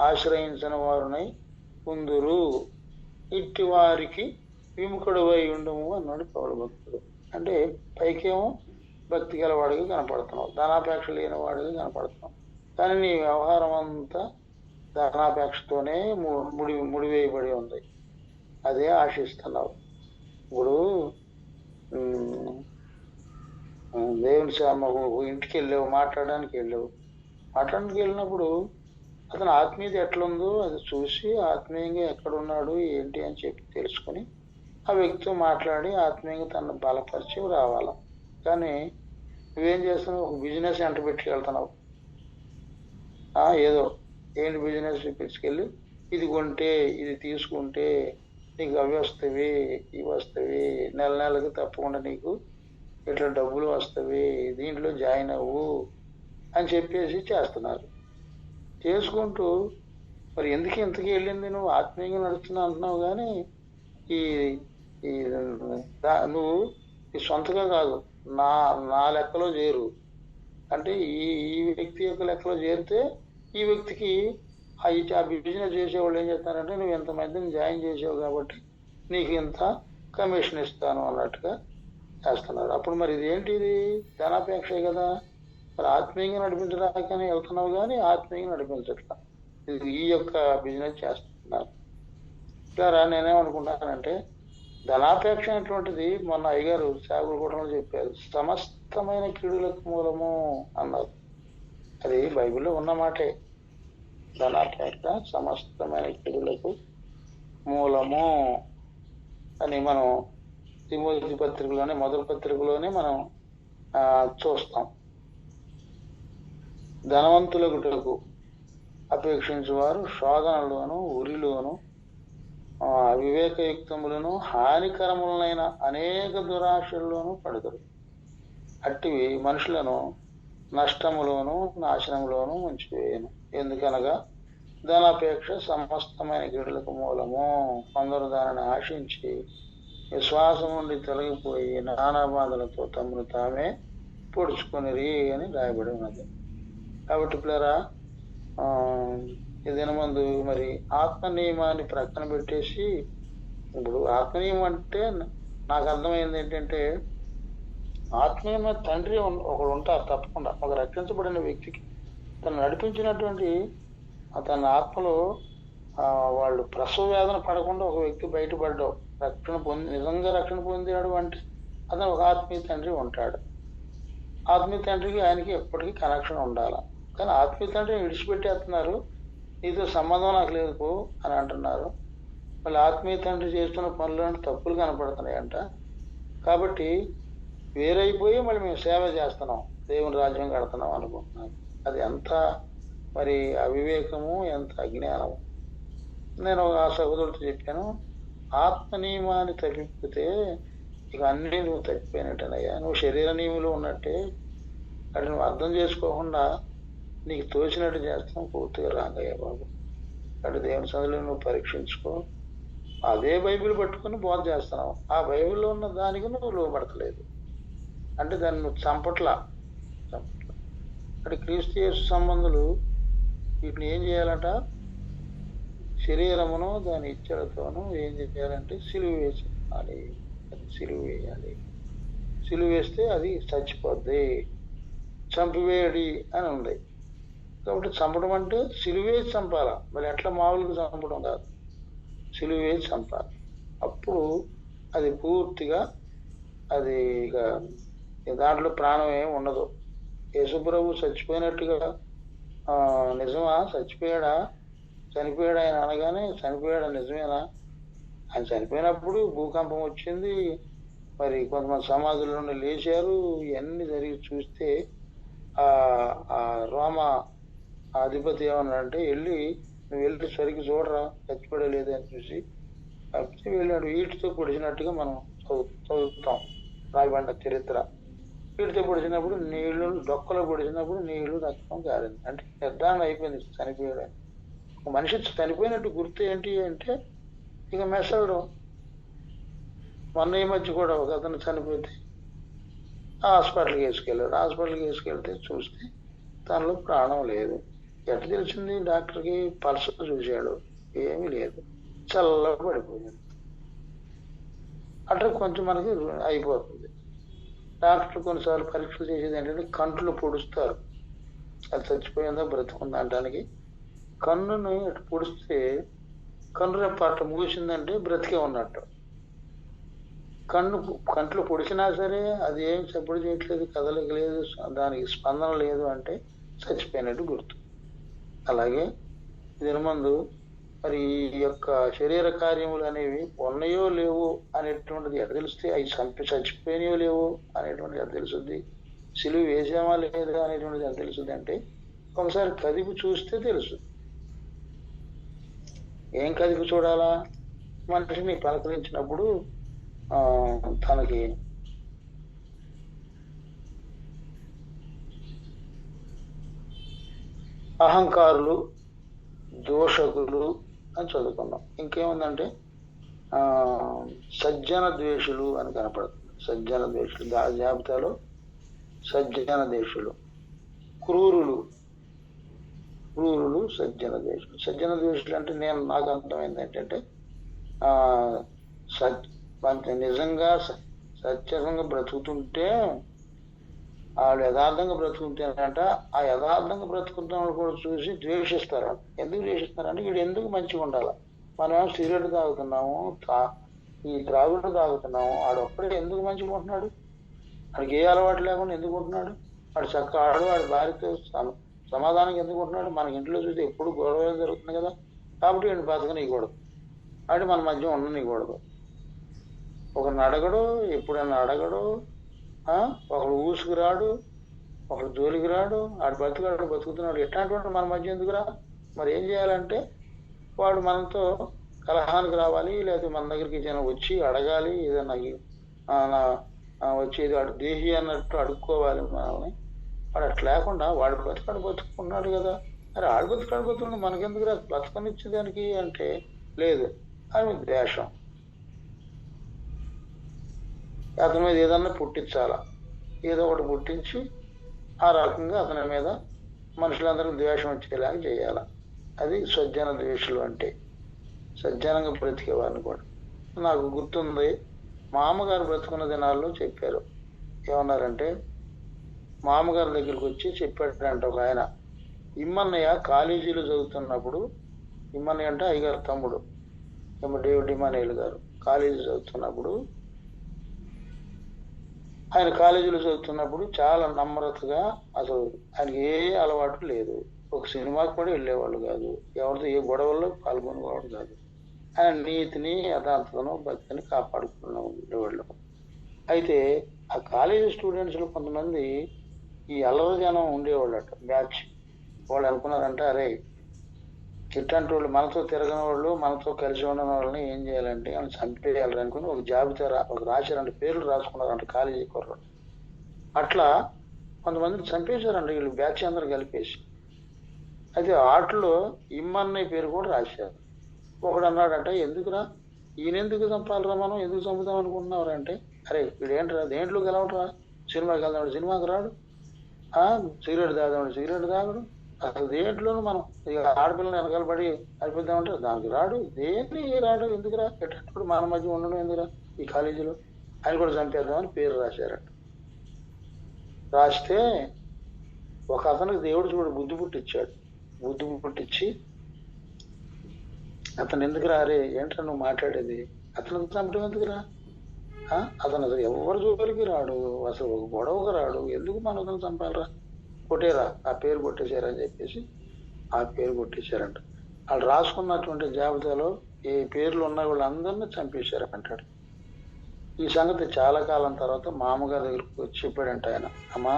ఆశ్రయించిన వారునై ఉందురు, ఇట్టి వారికి విముఖుడువై ఉండము అన్నాడు పౌలు భక్తుడు. అంటే పైకేమో భక్తి గలవాడిగా కనపడుతున్నావు, ధనాపేక్ష లేని వాడిగా కనపడుతున్నావు, కానీ నీ వ్యవహారం అంతా ధనాపేక్షతోనే ముడివేయబడి ఉంది. అదే ఆశిస్తున్నావు. ఇప్పుడు దేవుని ఇంటికి వెళ్ళావు, మాట్లాడడానికి వెళ్ళినప్పుడు అతను ఆత్మీయత ఎట్లుందో అది చూసి ఆత్మీయంగా ఎక్కడున్నాడు ఏంటి అని చెప్పి తెలుసుకుని ఆ వ్యక్తితో మాట్లాడి ఆత్మీయంగా తనను బలపరిచి రావాలి. కానీ నువ్వేం చేస్తున్నావు? ఒక బిజినెస్ ఎంటర్ పెట్టుకెళ్తున్నావు. ఏదో ఏంటి బిజినెస్ చూపించుకెళ్ళి, ఇది కొంటే ఇది తీసుకుంటే నీకు అవి వస్తాయి, ఇవి వస్తాయి, నెలకి తప్పకుండా నీకు ఇట్లా డబ్బులు వస్తాయి, దీంట్లో జాయిన్ అవ్వు అని చెప్పేసి చేస్తున్నారు. చేసుకుంటూ మరి ఎందుకు ఇంతకీ వెళ్ళింది? నువ్వు ఆత్మీయంగా నడుస్తున్నా అంటున్నావు, కానీ నువ్వు ఈ సొంతగా కాదు, నా లెక్కలో చేరు. అంటే ఈ వ్యక్తి యొక్క లెక్కలో చేరితే ఈ వ్యక్తికి ఆ బిజినెస్ చేసేవాళ్ళు ఏం చేస్తారంటే, నువ్వు ఎంతమందిని జాయిన్ చేసావు కాబట్టి నీకు ఇంత కమిషన్ ఇస్తాను అన్నట్టుగా చేస్తున్నారు. అప్పుడు మరి ఇదేంటి? ఇది ధనాపేక్షే కదా. మరి ఆత్మీయంగా నడిపించడానికని వెళ్తున్నావు కానీ ఆత్మీయంగా నడిపించట్లా. ఇది ఈ యొక్క బిజినెస్ చేస్తున్నారు. ఇలా నేనేమనుకుంటానంటే ధనాపేక్ష అనేటువంటిది మొన్న అయ్యగారు సేవకులు చెప్పారు, సమస్తమైన కీడులకు మూలము అన్నారు. అది బైబిల్లో ఉన్న మాటే. ధనాపేక్ష సమస్తమైన కీడులకు మూలము అని మనం తిమోతి పత్రికలోనే మొదటి పత్రికలోనే మనం చూస్తాం. ధనవంతులకు అపేక్షించేవారు శోధనలోను ఉరిలోను అవివేకయుక్తములను హానికరములైన అనేక దురాశల్లోనూ పడతారు. అట్టివి మనుషులను నష్టములోను నాశనములోను ఉంచివేయను. ఎందుకనగా ధనాపేక్ష సమస్తమైన కీడులకు మూలము. కొందరు దానిని ఆశించి విశ్వాసం నుండి తొలగిపోయి నానా బాధలతో తమను తామే పొడుచుకొనిరి అని రాయబడి ఉన్నది. కాబట్టి పిల్లరా, ఈ దినమందు మరి ఆత్మ నియమాన్ని ప్రక్కన పెట్టేసి, ఇప్పుడు ఆత్మనియమం అంటే నాకు అర్థమైంది ఏంటంటే, ఆత్మీయమైన తండ్రి ఒకడు ఉంటారు తప్పకుండా. ఒక రక్షించబడిన వ్యక్తికి తను నడిపించినటువంటి తన ఆత్మలో వాళ్ళు ప్రసవ వేదన పడకుండా ఒక వ్యక్తి బయటపడ్డావు, నిజంగా రక్షణ పొందాడు అంటే అతను ఒక ఆత్మీయ తండ్రి ఉంటాడు. ఆత్మీయ తండ్రికి ఆయనకి ఎప్పటికీ కనెక్షన్ ఉండాలి. కానీ ఆత్మీయ తండ్రిని విడిచిపెట్టేస్తున్నారు, నీతో సంబంధం నాకు లేదు పో అని అంటున్నారు. మళ్ళీ ఆత్మీయ తండ్రి చేస్తున్న పనులు తప్పులు కనపడుతున్నాయంట. కాబట్టి వేరైపోయి మళ్ళీ మేము సేవ చేస్తున్నాం, దేవుని రాజ్యం కడుతున్నాం అనుకుంటున్నాం. అది ఎంత మరి అవివేకము, ఎంత అజ్ఞానము. నేను ఆ సహోదరుడితో చెప్పాను, ఆత్మ నియమాన్ని తప్పిపోతే ఇక అన్ని నువ్వు తప్పిపోయినట్టేనయ్యా. నువ్వు శరీర నియములు ఉన్నట్టే అది నువ్వు అర్థం చేసుకోకుండా నీకు తోచినట్టు చేస్తాం, పూర్తిగా రాంగయ్యా బాబు. అటు దేవుని సందులో నువ్వు పరీక్షించుకో. అదే బైబిల్ పట్టుకుని బోధ చేస్తున్నావు, ఆ బైబిల్లో ఉన్న దానికి నువ్వు లోపడతలేదు అంటే దాన్ని నువ్వు చంపట్లా. అటు క్రీస్తు యేసు సంబంధులు వీటిని ఏం చేయాలట, శరీరమును దాని ఇచ్చలతోనూ ఏం చేయాలంటే సిలువ వేయాలి. సిలువ వేయాలి. సిలువ వేస్తే అది చచ్చిపోద్ది. చంపివేయడి అని ఉంది. కాబట్టి చంపడం అంటే సిలువేసి చంపాల, మరి ఎట్లా మామూలుగా చంపడం కాదు, సిలువేసి చంపాలి. అప్పుడు అది పూర్తిగా అది ఇక దాంట్లో ప్రాణం ఏమి ఉండదు. యేసుప్రభు చచ్చిపోయినట్టుగా నిజమా? చచ్చిపోయాడా? చనిపోయాడు ఆయన అనగానే చనిపోయాడా? నిజమేనా? ఆయన చనిపోయినప్పుడు భూకంపం వచ్చింది, మరి కొంతమంది సమాధుల నుండి లేచారు. ఇవన్నీ జరిగి చూస్తే ఆ రోమ అధిపతి ఏమన్నాడంటే, నువ్వు వెళ్ళి సరిగ్గా చూడరా చచ్చిపోయలేదు అని చూసి కాకపోతే వెళ్ళాడు. వీటితో పొడిచినట్టుగా మనం చదువుతాం రాయబండ చరిత్ర. వీటితో పొడిచినప్పుడు నీళ్లు, డొక్కలో పొడిచినప్పుడు నీళ్లు రక్తం కారింది. అంటే నిర్ధారణ అయిపోయింది చనిపోయాడు. ఒక మనిషి చనిపోయినట్టు గుర్తు ఏంటి అంటే ఇక మెసలడం. మొన్న ఈ మధ్య కూడా ఒక అతను చనిపోతే హాస్పిటల్కి వేసుకెళ్ళాడు. హాస్పిటల్కి వేసుకెళ్తే చూస్తే తనలో ప్రాణం లేదు. ఎట్లా తెలిసింది? డాక్టర్కి పల్స్ చూశాడు, ఏమీ లేదు, చల్లగా పడిపోయింది. అట్లా కొంచెం మనకి అయిపోతుంది. డాక్టర్ కొన్నిసార్లు పరీక్షలు చేసేది ఏంటంటే కంట్లో పొడుస్తారు, అది చచ్చిపోయిందా బ్రతుకుందా అనడానికి. కన్నుని అటు పొడిస్తే కన్ను రెప్ప అట్లా మూసిందంటే బ్రతికే ఉన్నట్టు. కంట్లో పొడిచినా సరే అది ఏం చప్పుడు చేయట్లేదు, కదలగలేదు, దానికి స్పందన లేదు అంటే చచ్చిపోయినట్టు గుర్తు. అలాగే దినమందు మరి ఈ యొక్క శరీర కార్యములు అనేవి ఉన్నాయో లేవు అనేటువంటిది ఎట తెలిస్తే, అవి చచ్చిపోయినాయో లేవు అనేటువంటిది ఎట తెలుస్తుంది, సిలువ వేసామా లేదా అనేటువంటిది ఎంత తెలుస్తుంది అంటే ఒకసారి కదిపి చూస్తే తెలుస్తుంది. ఏం కదిపి చూడాలా? మనిషిని పలకరించినప్పుడు తనకి అహంకారులు, దోషకులు అని చదువుకున్నాం. ఇంకేముందంటే సజ్జన ద్వేషులు అని కనపడుతుంది. సజ్జన ద్వేషులు జాబితాలో సజ్జన ద్వేషులు, క్రూరులు, సజ్జన ద్వేషులు. సజ్జన ద్వేషులు అంటే నాకు అర్థమైంది ఏంటంటే నిజంగా సత్యంగా బ్రతుకుతుంటే వాళ్ళు యథార్థంగా బ్రతుకుంటారంట. ఆ యథార్థంగా బ్రతుకుతున్న వాళ్ళు కూడా చూసి ద్వేషిస్తారు. ఎందుకు ద్వేషిస్తారంటే వీడు ఎందుకు మంచిగా ఉండాలి, మనం సిగరెట్ తాగుతున్నాము, ఈ త్రాగుడు తాగుతున్నాము, ఆడొక్కడే ఎందుకు మంచిగా ఉంటున్నాడు, వాడికి ఏ అలవాటు లేకుండా ఎందుకు ఉంటున్నాడు, వాడు చక్కగా వాడి భార్యతో సమాధానంగా ఎందుకు ఉంటున్నాడు, మనకి ఇంట్లో చూస్తే ఎప్పుడు గొడవ జరుగుతుంది కదా, కాబట్టి వీడిని బతకనీయకూడదు, అంటే మన మధ్య ఉండనీయకూడదు. ఒకరిని అడగడు, ఎప్పుడైనా అడగడు, ఒకడు ఊసుకురాడు, ఒకడు జోలికి రాడు, ఆడు బతుకుతున్నాడు, ఎట్లాంటి మన మధ్య ఎందుకురా. మరి ఏం చేయాలంటే వాడు మనతో కలహానికి రావాలి, లేకపోతే మన దగ్గరికి జనం వచ్చి అడగాలి, ఏదన్నా వచ్చేది వాడు దేహి అన్నట్టు అడుక్కోవాలి మనల్ని. వాడు అట్లా లేకుండా వాడు బతుకున్నాడు కదా, మరి ఆడు బతుకున్నాడు మనకెందుకు రా బతకనిచ్చేదానికి అంటే లేదు, అది ద్వేషం. అతని మీద ఏదన్నా పుట్టించాలా, ఏదో ఒకటి పుట్టించి ఆ రకంగా అతని మీద మనుషులందరికీ ద్వేషం వచ్చేలాగా చేయాల. అది సజ్జన ద్వేషులు అంటే, సజ్జనంగా బ్రతికేవారిని కూడా. నాకు గుర్తుంది, మా అమ్మగారు బ్రతుకున్న దినాల్లో చెప్పారు. ఏమన్నారంటే, మా అమ్మగారి దగ్గరికి వచ్చి చెప్పాడంట ఒక ఆయన, ఇమ్మన్నయ్య కాలేజీలో చదువుతున్నప్పుడు, ఇమ్మన్నయ్య అంటే అయ్యగారు తమ్ముడు, డేవిడ్ ఇమానుయేల్ గారు కాలేజీ చదువుతున్నప్పుడు, ఆయన కాలేజీలో చదువుతున్నప్పుడు చాలా నమ్రతగా, అసలు ఆయనకి ఏ అలవాటు లేదు, ఒక సినిమాకి కూడా వెళ్ళేవాళ్ళు కాదు, ఎవరితో ఏ గొడవల్లో పాల్గొనేవాడు కాదు, ఆయన నీతిని యథార్థతను భక్తిని కాపాడుకున్న ఉండేవాళ్ళు. అయితే ఆ కాలేజీ స్టూడెంట్స్లో కొంతమంది ఈ అల్లరి జనం ఉండేవాళ్ళట, బ్యాచ్. వాళ్ళు అనుకున్నారంటే, అరే ఇట్లాంటి వాళ్ళు మనతో తిరగని వాళ్ళు, మనతో కలిసి ఉండని వాళ్ళని ఏం చేయాలంటే అని చంపేయాలి అనుకుని ఒక జాబితా ఒక రాశారంటే, పేర్లు రాసుకున్నారంట కాలేజీ కుర్రాడు. అట్లా కొంతమందిని చంపేశారంట వీళ్ళు బ్యాచ్ అందరూ కలిపేసి. అయితే వాటిలో ఇమ్మన్నయ్య పేరు కూడా రాశారు. ఒకడు అన్నాడంట, ఎందుకురా ఈయనెందుకు చంపాలరా, మనం ఎందుకు చంపుతాం అనుకుంటున్నారా అంటే, అరే వీడేంట్రా దేంట్లోకి వెళ్ళవట్రా, సినిమాకి వెళ్దాం సినిమాకి రాడు, సిగరెట్ తాగుదాం సిగరెట్ తాగడు, అసలు దేంట్లోనూ మనం ఇక ఆడపిల్లని వెనకాల పడి అనిపిద్దామంటే దానికి రాడు, దేన్ని రాడు, ఎందుకురా ఎట్టప్పుడు మన మధ్య ఉండడం ఎందుకురా ఈ కాలేజీలో, ఆయన కూడా చంపేద్దామని పేరు రాశారట. రాస్తే ఒక అతనికి దేవుడు చూడు బుద్ధి పుట్టించాడు. బుద్ధి పుట్టించి, అతను ఎందుకురా, అరే ఏంట్రా నువ్వు మాట్లాడేది, అతను చంపడం ఎందుకురా, అతను అసలు ఎవరు జోలికి రాడు, అసలు ఒక గొడవకు రాడు, ఎందుకు మన అతను చంపాలరా, కొట్టేరా, ఆ పేరు కొట్టేశారని చెప్పేసి ఆ పేరు కొట్టేశారంట. వాళ్ళు రాసుకున్నటువంటి జాబితాలో ఏ పేర్లు ఉన్న వాళ్ళందరినీ చంపేశారంటాడు. ఈ సంగతి చాలా కాలం తర్వాత మా అమ్మగారి దగ్గరకు వచ్చి చెప్పాడంట ఆయన, అమ్మా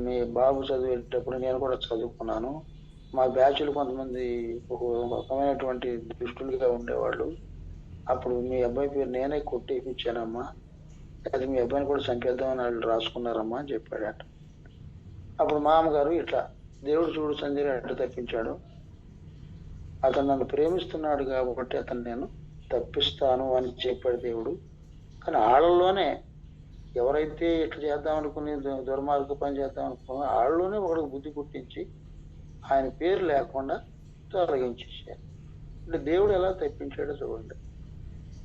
మీ బాబు చదివేటప్పుడు నేను కూడా చదువుకున్నాను, మా బ్యాచ్లు కొంతమంది ఒక రకమైనటువంటి దుష్టులుగా ఉండేవాళ్ళు, అప్పుడు మీ అబ్బాయి పేరు నేనే కొట్టేపించానమ్మా, అది మీ అబ్బాయిని కూడా చంపేద్దామని వాళ్ళు రాసుకున్నారమ్మా అని చెప్పాడట. అప్పుడు మా అమ్మగారు ఇట్లా, దేవుడు చూడు సంజయ్ ఎట్లా తప్పించాడు, అతను నన్ను ప్రేమిస్తున్నాడు కాబట్టి అతను నేను తప్పిస్తాను అని చెప్పాడు దేవుడు. కానీ వాళ్ళలోనే ఎవరైతే ఇట్లా చేద్దాం అనుకుని దుర్మార్గ పని చేద్దాం అనుకున్నా వాళ్ళలోనే ఒకడికి బుద్ధి పుట్టించి ఆయన పేరు లేకుండా తొలగించేసారు. అంటే దేవుడు ఎలా తప్పించాడో చూడండి.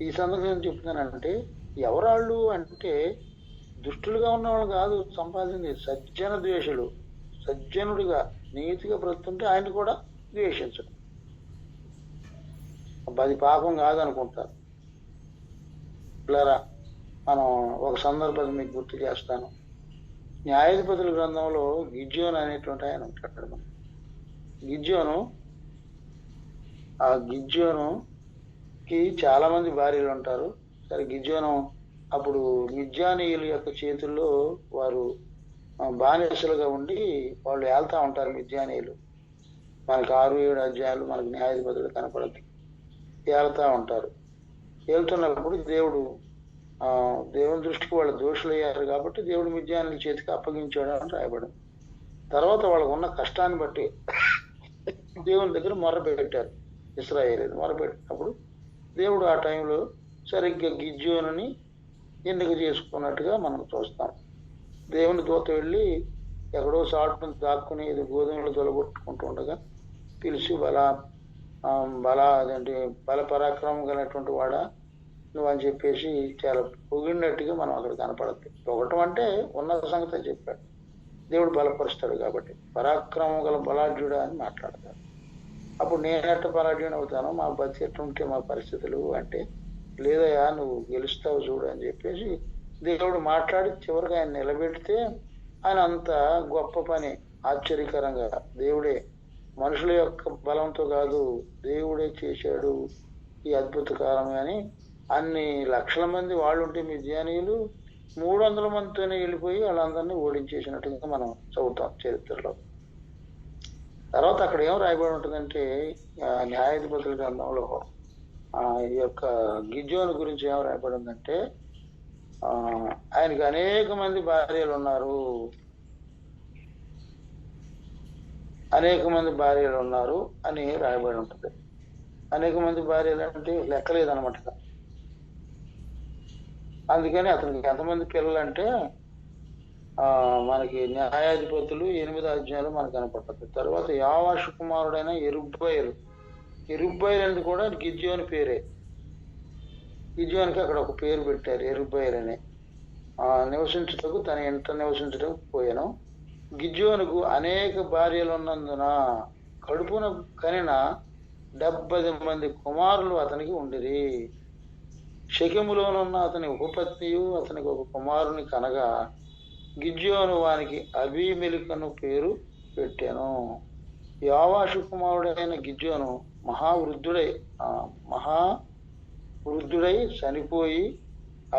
ఈ సందర్భం చెప్తున్నానంటే, ఎవరాళ్ళు అంటే దుష్టులుగా ఉన్నవాళ్ళు కాదు సంపాదించింది, సజ్జన ద్వేషులు. సజ్జనుడిగా నీతిగా బ్రతుంటే ఆయన కూడా ద్వేషించడం, అది పాపం కాదనుకుంటారు. పిల్లరా, మనం ఒక సందర్భం మీకు గుర్తు చేస్తాను. న్యాయాధిపతుల గ్రంథంలో గిద్యోను అనేటువంటి ఆయన ఉంటాడు. మనం గిద్యోనుకి చాలా మంది భార్యలు ఉంటారు. సరే, గిద్యోను అప్పుడు మిద్యానీయుల యొక్క చేతుల్లో వారు బానిసలుగా ఉండి వాళ్ళు ఏళ్తా ఉంటారు. మిద్యానీయులు మనకి 6-7 అధ్యాయాలు మనకి న్యాయాధిపతులు కనపడదు, ఏళ్తా ఉంటారు. ఏళ్తున్నప్పుడు దేవుని దృష్టికి వాళ్ళు దోషులయ్యారు కాబట్టి దేవుడు మిద్యానీయుల చేతికి అప్పగించాడు అని రాయబడింది. తర్వాత వాళ్ళకు ఉన్న కష్టాన్ని బట్టి దేవుని దగ్గర మొరపెట్టారు. ఇశ్రాయేలీయులు మొరపెట్టినప్పుడు దేవుడు ఆ టైంలో సరిగ్గా గిద్యోనుని ఎన్నిక చేసుకున్నట్టుగా మనం చూస్తాం. దేవుని దూత వెళ్ళి ఎక్కడో చాటును దాక్కుని ఇది గోధుమలు తొలగొట్టుకుంటూ ఉండగా పిలిచి బల పరాక్రమం కలిగినటువంటి వాడా, నువ్వు అని చెప్పేసి చాలా పొగిడినట్టుగా మనం అక్కడ కనపడద్దు. పొగటం అంటే ఉన్నత సంగతి చెప్పాడు. దేవుడు బలపరుస్తాడు కాబట్టి పరాక్రమం గల బలాఢ్యుడా అని మాట్లాడతాడు. అప్పుడు నేనెట్ట బలాఢ్యుని అవుతాను, మా బతి ఎట్టుంటే మా పరిస్థితులు అంటే, లేదయ్యా నువ్వు గెలుస్తావు చూడు అని చెప్పేసి దేవుడు మాట్లాడి చివరికి ఆయన నిలబెడితే ఆయన అంత గొప్ప పని ఆశ్చర్యకరంగా దేవుడే, మనుషుల యొక్క బలంతో కాదు దేవుడే చేశాడు ఈ అద్భుత కాలం. అని అన్ని లక్షల మంది వాళ్ళు ఉంటే మిద్యానీయులు 300 మందితోనే వెళ్ళిపోయి వాళ్ళందరినీ ఓడించేసినట్టుగా మనం చదువుతాం చరిత్రలో. తర్వాత అక్కడ ఏం రాయబడి ఉంటుందంటే న్యాయాధిపతుల గ్రంథంలో ఈ యొక్క గిద్యోను గురించి ఏం రాయబడి ఉందంటే ఆయనకి అనేక మంది భార్యలు ఉన్నారు, అనేక మంది భార్యలు ఉన్నారు అని రాయబడి ఉంటుంది. అనేక మంది భార్యలు అంటే లెక్కలేదనమాట. అందుకని అతనికి ఎంతమంది పిల్లలు అంటే మనకి న్యాయాధిపతులు 8వ అధ్యాయంలో మనకు కనపడుతుంది. తర్వాత యోవాషు కుమారుడైన ఎరుబ్బయలు అనేది కూడా గిద్యోని పేరే. గిద్యోనికి అక్కడ ఒక పేరు పెట్టారు ఎరుబ్బయలు అని. నివసించుటకు తన ఇంట నివసించటకు పోయాను. గిద్యోనుకు అనేక భార్యలు ఉన్నందున కడుపున కనిన 70 మంది కుమారులు అతనికి ఉండిరి. షెకెములోనున్న అతని ఉపపత్నియు అతనికి ఒక కుమారుని కనగా గిద్యోను వానికి అబీమెలెకు పేరు పెట్టాను. యోవాషు కుమారుడైన గిద్యోను మహావృద్ధుడై చనిపోయి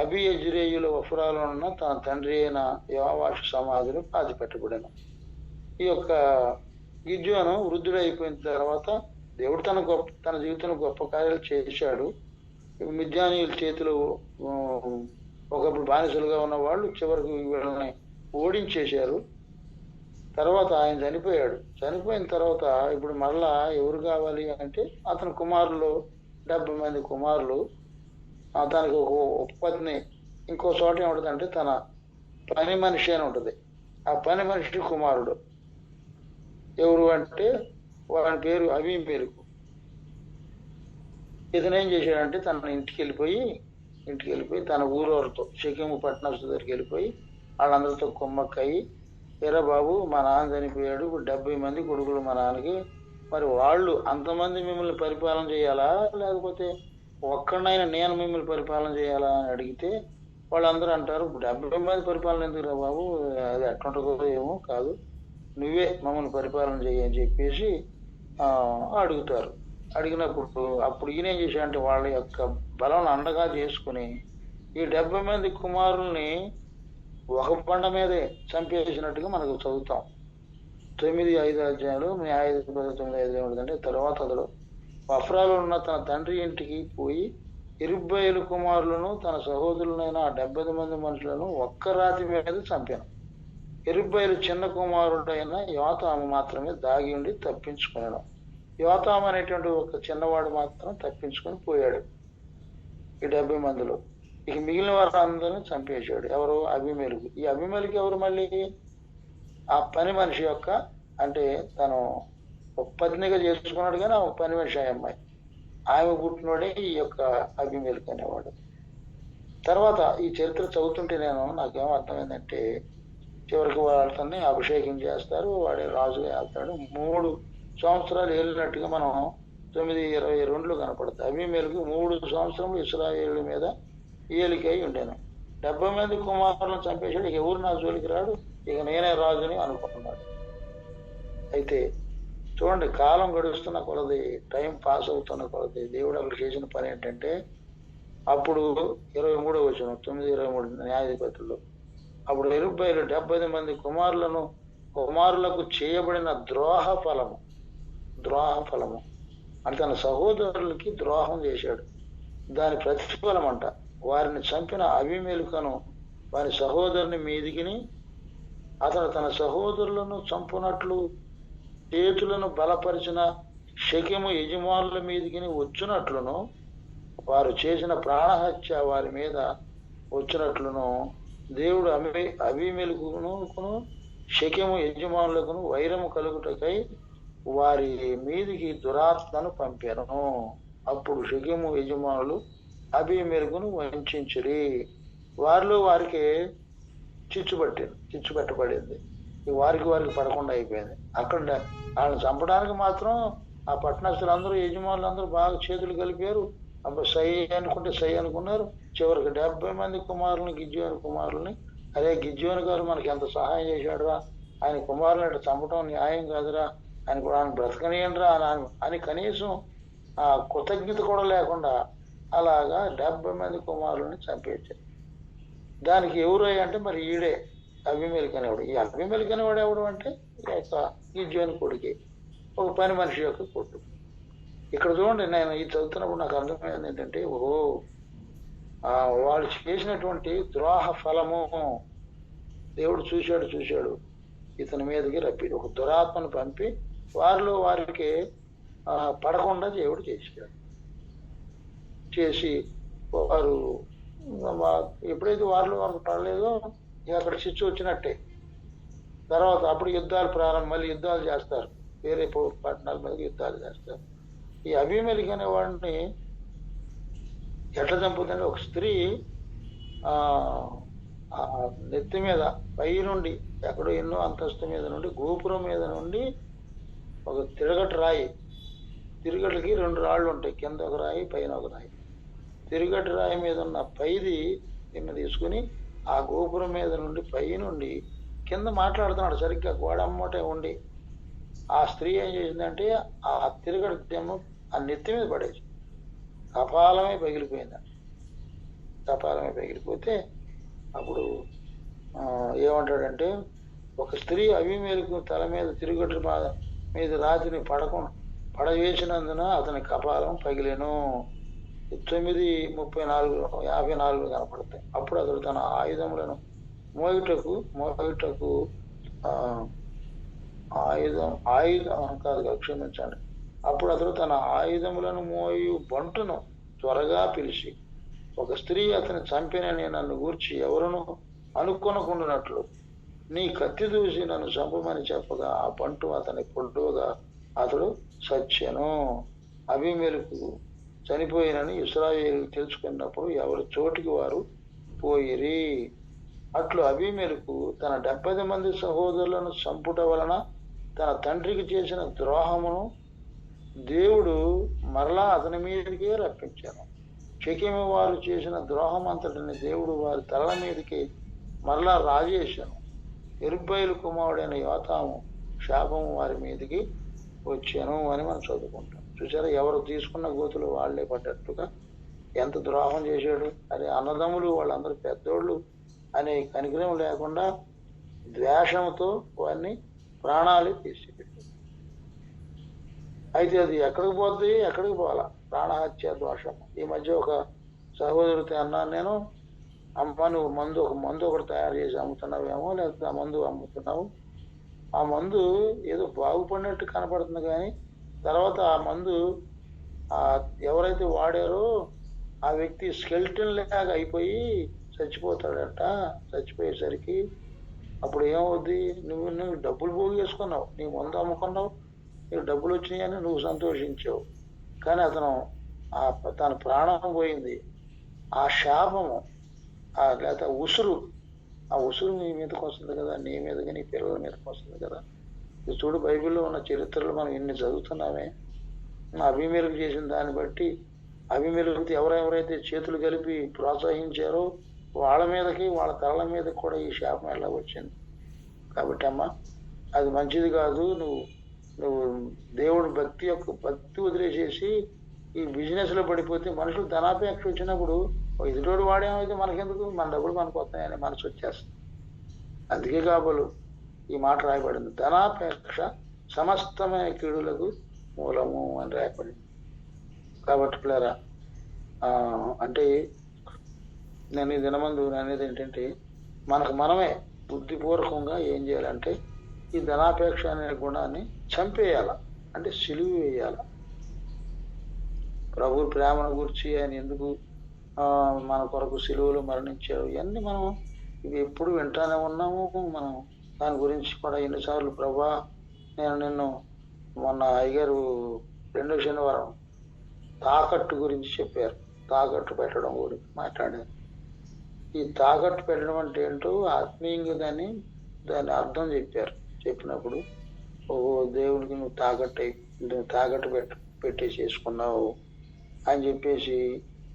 అబియజ్రేయుల వఫ్రాలో ఉన్న తన తండ్రి అయిన యోవాషు సమాధిలో పాతిపెట్టబడాను. ఈ యొక్క గిద్యోను వృద్ధుడైపోయిన తర్వాత దేవుడు తన జీవితంలో గొప్ప కార్యాలు చేశాడు. మిద్యానీయుల చేతిలో ఒకప్పుడు బానిసలుగా ఉన్న వాళ్ళు చివరికి వీళ్ళని ఓడించేశారు. తర్వాత ఆయన చనిపోయాడు. చనిపోయిన తర్వాత ఇప్పుడు మళ్ళా ఎవరు కావాలి అంటే అతని కుమారులు 70 మంది కుమారులు. తనకి ఒక ఉపపత్ని ఇంకో చోట ఏముంటుందంటే తన పని మనిషి అని ఉంటుంది. ఆ పని మనిషి కుమారుడు ఎవరు అంటే వాడి పేరు అబీమెలెకు. ఇతను ఏం చేశాడంటే తన ఇంటికి వెళ్ళిపోయి తన ఊరవరితో షెకెము పట్టణస్థుల దగ్గరికి వెళ్ళిపోయి వాళ్ళందరితో కుమ్మక్కయి, ఎరా బాబు మా నాన్న చనిపోయాడు, ఇప్పుడు 70 మంది కొడుకులు మా నాన్నకి, మరి వాళ్ళు అంతమంది మిమ్మల్ని పరిపాలన చేయాలా లేకపోతే ఒక్కడైనా నేను మిమ్మల్ని పరిపాలన చేయాలా అని అడిగితే వాళ్ళందరూ అంటారు 70 మంది పరిపాలన ఎందుకురా బాబు, అది ఎట్లుంటుందో ఏమో కాదు, నువ్వే మమ్మల్ని పరిపాలన చేయి అని చెప్పేసి అడుగుతారు. అడిగినప్పుడు అప్పుడు ఈయన ఏం చేశాడంటే వాళ్ళ యొక్క బలం అండగా చేసుకుని ఈ 70 మంది కుమారుల్ని ఒక బండ మీదే చంపేసినట్టుగా మనకు చదువుతాం. 9:5 అధ్యాయంలో న్యాయాధిపతులు 9:5 ఏమిటంటే, తర్వాత అతడు వఫ్రాలో ఉన్న తన తండ్రి ఇంటికి పోయి ఎరుబ్బయలు కుమారులను తన సహోదరులైన ఆ 70 మంది మనుషులను ఒక్క రాతి మీద చంపాను. ఎరుబ్బయలు చిన్న కుమారుడైన యోతాము మాత్రమే దాగి ఉండి తప్పించుకున్నాడు. యోతాము అనేటువంటి ఒక చిన్నవాడు మాత్రం తప్పించుకొని పోయాడు ఈ 70 మందిలో. ఇక మిగిలిన వారు అందరినీ చంపేశాడు. ఎవరు? అబీమెలెకు. ఈ అబీమెలెకు ఎవరు? మళ్ళీ ఆ పని మనిషి యొక్క, అంటే తను ఒక పత్నిగా చేసుకున్నాడు కానీ ఆ పని మనిషి ఆ అమ్మాయి, ఆమె పుట్టినోడే ఈ యొక్క అబీమెలెకు అనేవాడు. తర్వాత ఈ చరిత్ర చదువుతుంటే నాకేమో అర్థమైందంటే చివరికి వాళ్ళని అభిషేకం చేస్తారు, వాడి రాజుగా వెళ్తాడు. 3 సంవత్సరాలు వెళ్ళినట్టుగా మనం 9:22 కనపడుతుంది. అబీమెలెకు 3 సంవత్సరములు ఇశ్రాయేలు మీద ఏలికై ఉండేను. 70 మంది కుమారులను చంపేశాడు. ఇక ఎవరు నా జోలికి రాడు, ఇక నేనే రాజుని అనుకుంటున్నాడు. అయితే చూడండి, కాలం గడుస్తున్న కొలది, టైం పాస్ అవుతున్న కొలది దేవుడు అక్కడ చేసిన పని ఏంటంటే, అప్పుడు 23వ వచనం 9:23 న్యాయాధిపతుల్లో, అప్పుడు ఎరుబ్బయలు 70 మంది కుమారులకు చేయబడిన ద్రోహ ఫలము అంటే తన సహోదరులకి ద్రోహం చేశాడు, దాని ప్రతిఫలం అంట వారిని చంపిన అబీమెలెకును వారి సహోదరుని మీదికిని అతను తన సహోదరులను చంపునట్లు చేతులను బలపరిచిన షెకెము యజమానుల మీదికి వచ్చినట్లును వారు చేసిన ప్రాణహత్య వారి మీద వచ్చినట్లును దేవుడు అబీమెలెకును షెకెము యజమానులకును వైరము కలుగుటకై వారి మీదికి దురాత్మను పంపాను. అప్పుడు షెకెము యజమానులు అబీమెలెకును వంచిరి. వారిలో వారికి చిచ్చు పెట్టబడింది. వారికి పడకుండా అయిపోయింది. అక్కడ వాళ్ళని చంపడానికి మాత్రం ఆ పట్టణస్తులందరూ యజమానులందరూ బాగా చేతులు కలిపారు. అప్పుడు సై అనుకుంటే సై అనుకున్నారు. చివరికి 70 మంది కుమారులని, గిద్యోని కుమారులని, అదే గిద్యోని గారు మనకి ఎంత సహాయం చేశాడురా, ఆయన కుమారులను ఇట్లా చంపడం న్యాయం కాదురా, ఆయన కూడా ఆయన బ్రతకనియండిరా అని కనీసం ఆ కృతజ్ఞత కూడా లేకుండా అలాగా 70 మంది కుమారులని చంపేశారు. దానికి ఎవరు అంటే మరి ఈడే అబీమెలెకు అనేవాడు. ఈ అబీమెలెకు అనేవాడు ఎవడు అంటే గిద్యోని కొడుకే, ఒక పని మనిషి యొక్క కొడుకు. ఇక్కడ చూడండి, నేను ఇది చదువుతున్నప్పుడు నాకు అర్థమైంది ఏంటంటే, వాళ్ళు చేసినటువంటి ద్రోహ ఫలము దేవుడు చూశాడు, ఇతని మీదకి రప్పిడు, ఒక దురాత్మను పంపి వారిలో వారికి పడకుండా దేవుడు చేసి వారు ఎప్పుడైతే వారిలో వారికి పడలేదో ఇక అక్కడ చిచ్చు వచ్చినట్టే. తర్వాత అప్పుడు యుద్ధాలు ప్రారంభం, మళ్ళీ యుద్ధాలు చేస్తారు, వేరే పట్టణాల మీద యుద్ధాలు చేస్తారు. ఈ అబీమెలెకు అనే వాడిని ఎట్లా చంపుతుందంటే, ఒక స్త్రీ నెత్తి మీద పై నుండి ఎక్కడో ఎన్నో అంతస్తు మీద నుండి, గోపురం మీద నుండి ఒక తిరగటికి 2 రాళ్ళు ఉంటాయి, కింద ఒక రాయి పైన ఒక రాయి. తిరగటి రాయి మీద ఉన్న పైది నిన్ను తీసుకుని ఆ గోపురం మీద నుండి పై నుండి కింద మాట్లాడుతున్నాడు. సరిగ్గా గోడ అమ్మటే ఉండి ఆ స్త్రీ ఏం చేసిందంటే ఆ తిరగటి ఆ నెత్తి మీద పడేసి కపాలమే పగిలిపోతే అప్పుడు ఏమంటాడంటే, ఒక స్త్రీ అబీమెలెకు తల మీద తిరగటి మీద రాతిని పడవేసినందున అతని కపాలం పగిలెను. 9:34-54 కనపడతాయి. అప్పుడు అతడు తన ఆయుధములను మోయుటకు క్షమించండి. అప్పుడు అతడు తన ఆయుధములను మోయు బంటును త్వరగా పిలిచి, ఒక స్త్రీ అతని చంపినని నన్ను గూర్చి ఎవరును అనుకొనకుండానట్లు నీ కత్తి దూసి నన్ను చంపమని చెప్పగా ఆ బంటు అతని పొడ్డుగా అతడు చచ్చెను. అబీమెలెకు చనిపోయినని ఇశ్రాయేలు తెలుసుకున్నప్పుడు ఎవరి చోటికి వారు పోయిరి. అట్లు అబీమెలెకు తన 70 మంది సహోదరులను చంపుట వలన తన తండ్రికి చేసిన ద్రోహమును దేవుడు మరలా అతని మీదకే రప్పించాను. షెకెము వారు చేసిన ద్రోహం అంతటిని దేవుడు వారి తలల మీదకి మరలా రాజేశాను. యెరుబ్బయలు కుమారుడైన యోతాము శాపము వారి మీదకి వచ్చాను అని మనం చదువుకుంటాం. చూసారా, ఎవరు తీసుకున్న గోతులు వాళ్లే పడ్డట్టుగా ఎంత ద్రోహం చేశాడు. అది అన్నదమ్ములు వాళ్ళందరూ పెద్దోళ్ళు అనే కనికరం లేకుండా ద్వేషంతో వారిని ప్రాణాలు తీసుకెళ్ళాడు. అయితే అది ఎక్కడికి పోవాలా? ప్రాణహత్య దోషం. ఈ మధ్య ఒక సహోదరుతో అన్నాను నేను, అమ్మ నువ్వు ఒక మందు ఒకటి తయారు చేసి అమ్ముతున్నావేమో, లేకపోతే ఆ మందు అమ్ముతున్నావు, ఆ మందు ఏదో బాగుపడినట్టు కనపడుతుంది, కానీ తర్వాత ఆ మందు ఎవరైతే వాడారో ఆ వ్యక్తి స్కెల్టన్ లాగా అయిపోయి చచ్చిపోతాడట. చచ్చిపోయేసరికి అప్పుడు ఏమవుద్ది, నువ్వు డబ్బులు పోగేసుకున్నావు, నీ మందు అమ్ముకున్నావు, నీకు డబ్బులు వచ్చినాయని నువ్వు సంతోషించావు, కానీ అతను తన ప్రాణం పోయింది. ఆ శాపము లేకపోతే ఆ ఉసురు నీ మీదకి వస్తుంది కదా, నీ మీదకి నీ పిల్లల మీదకి వస్తుంది కదా. ఇది చూడు, బైబిల్లో ఉన్న చరిత్రలు మనం ఎన్ని చదువుతున్నామే. అబీమెలెకు చేసిన దాన్ని బట్టి అబీమెలెకు ఎవరెవరైతే చేతులు కలిపి ప్రోత్సహించారో వాళ్ళ మీదకి, వాళ్ళ తలల మీదకి కూడా ఈ శాపం ఎలా వచ్చింది. కాబట్టి అమ్మా, అది మంచిది కాదు. నువ్వు దేవుడు భక్తి వదిలేసేసి ఈ బిజినెస్ లో పడిపోతే మనుషులు ధనాపేక్ష వచ్చినప్పుడు ఎదుటోడు వాడేమైతే మనకెందుకు, మన డబ్బులు మనకు వస్తాయని మనసు వచ్చేస్తుంది. అందుకే కాబోలు ఈ మాట రాయబడింది, ధనాపేక్ష సమస్తమైన కీడులకు మూలము అని రాయబడింది. కాబట్టి పిల్లరా, అంటే నేను ఈ దినమందు అనేది ఏంటంటే, మనకు మనమే బుద్ధిపూర్వకంగా ఏం చేయాలంటే ఈ ధనాపేక్ష అనే గుణాన్ని చంపేయాల, అంటే సిలువ వేయాల. ప్రభు ప్రేమను గురించి ఆయన ఎందుకు మన కొరకు సిలువలో మరణించాడు, ఇవన్నీ మనం ఇవి ఎప్పుడు వింటానే ఉన్నాము. మనం దాని గురించి కూడా ఎన్నిసార్లు, ప్రభా నేను నిన్ను మొన్న అయ్యగారు 2వ శనివారం తాకట్టు గురించి చెప్పారు. తాకట్టు పెట్టడం గురించి మాట్లాడారు. ఈ తాకట్టు పెట్టడం అంటే ఏంటో ఆత్మీయంగా దాని అర్థం చెప్పారు. చెప్పినప్పుడు ఓ దేవుడికి నువ్వు తాకట్టు పెట్టి చేసుకున్నావు అని చెప్పేసి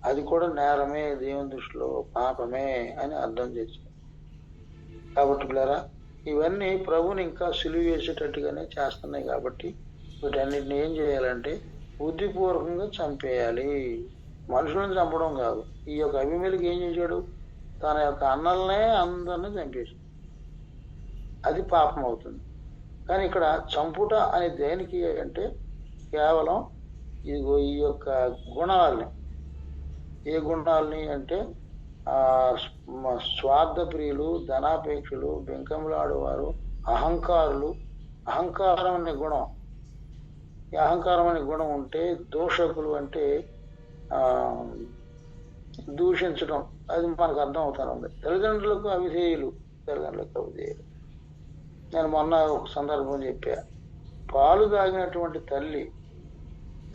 అది కూడా నేరమే, దేవుని దృష్టిలో పాపమే అని అర్థం చేశారు. కాబట్టి పిల్లరా, ఇవన్నీ ప్రభుని ఇంకా సులువు వేసేటట్టుగానే చేస్తున్నాయి. కాబట్టి వీటన్నిటిని ఏం చేయాలంటే బుద్ధిపూర్వకంగా చంపేయాలి. మనుషులను చంపడం కాదు. ఈ యొక్క అభిమేలకి ఏం చేశాడు? తన యొక్క అన్నల్నే అందరినీ చంపేశాడు. అది పాపం అవుతుంది. కానీ ఇక్కడ చంపుట అనే దేనికి అంటే కేవలం ఇదిగో ఈ యొక్క గుణాలని. ఏ గుణాలని అంటే స్వార్థ ప్రియులు, ధనాపేక్షలు, బెంకములాడువారు, అహంకారులు. అహంకారం అనే గుణం, ఈ అహంకారం అనే గుణం ఉంటే దూషకులు అంటే దూషించడం, అది మనకు అర్థం అవుతాను. తల్లిదండ్రులకు అవిధేయులు. నేను మొన్న ఒక సందర్భం చెప్పా. పాలు తాగినటువంటి తల్లి,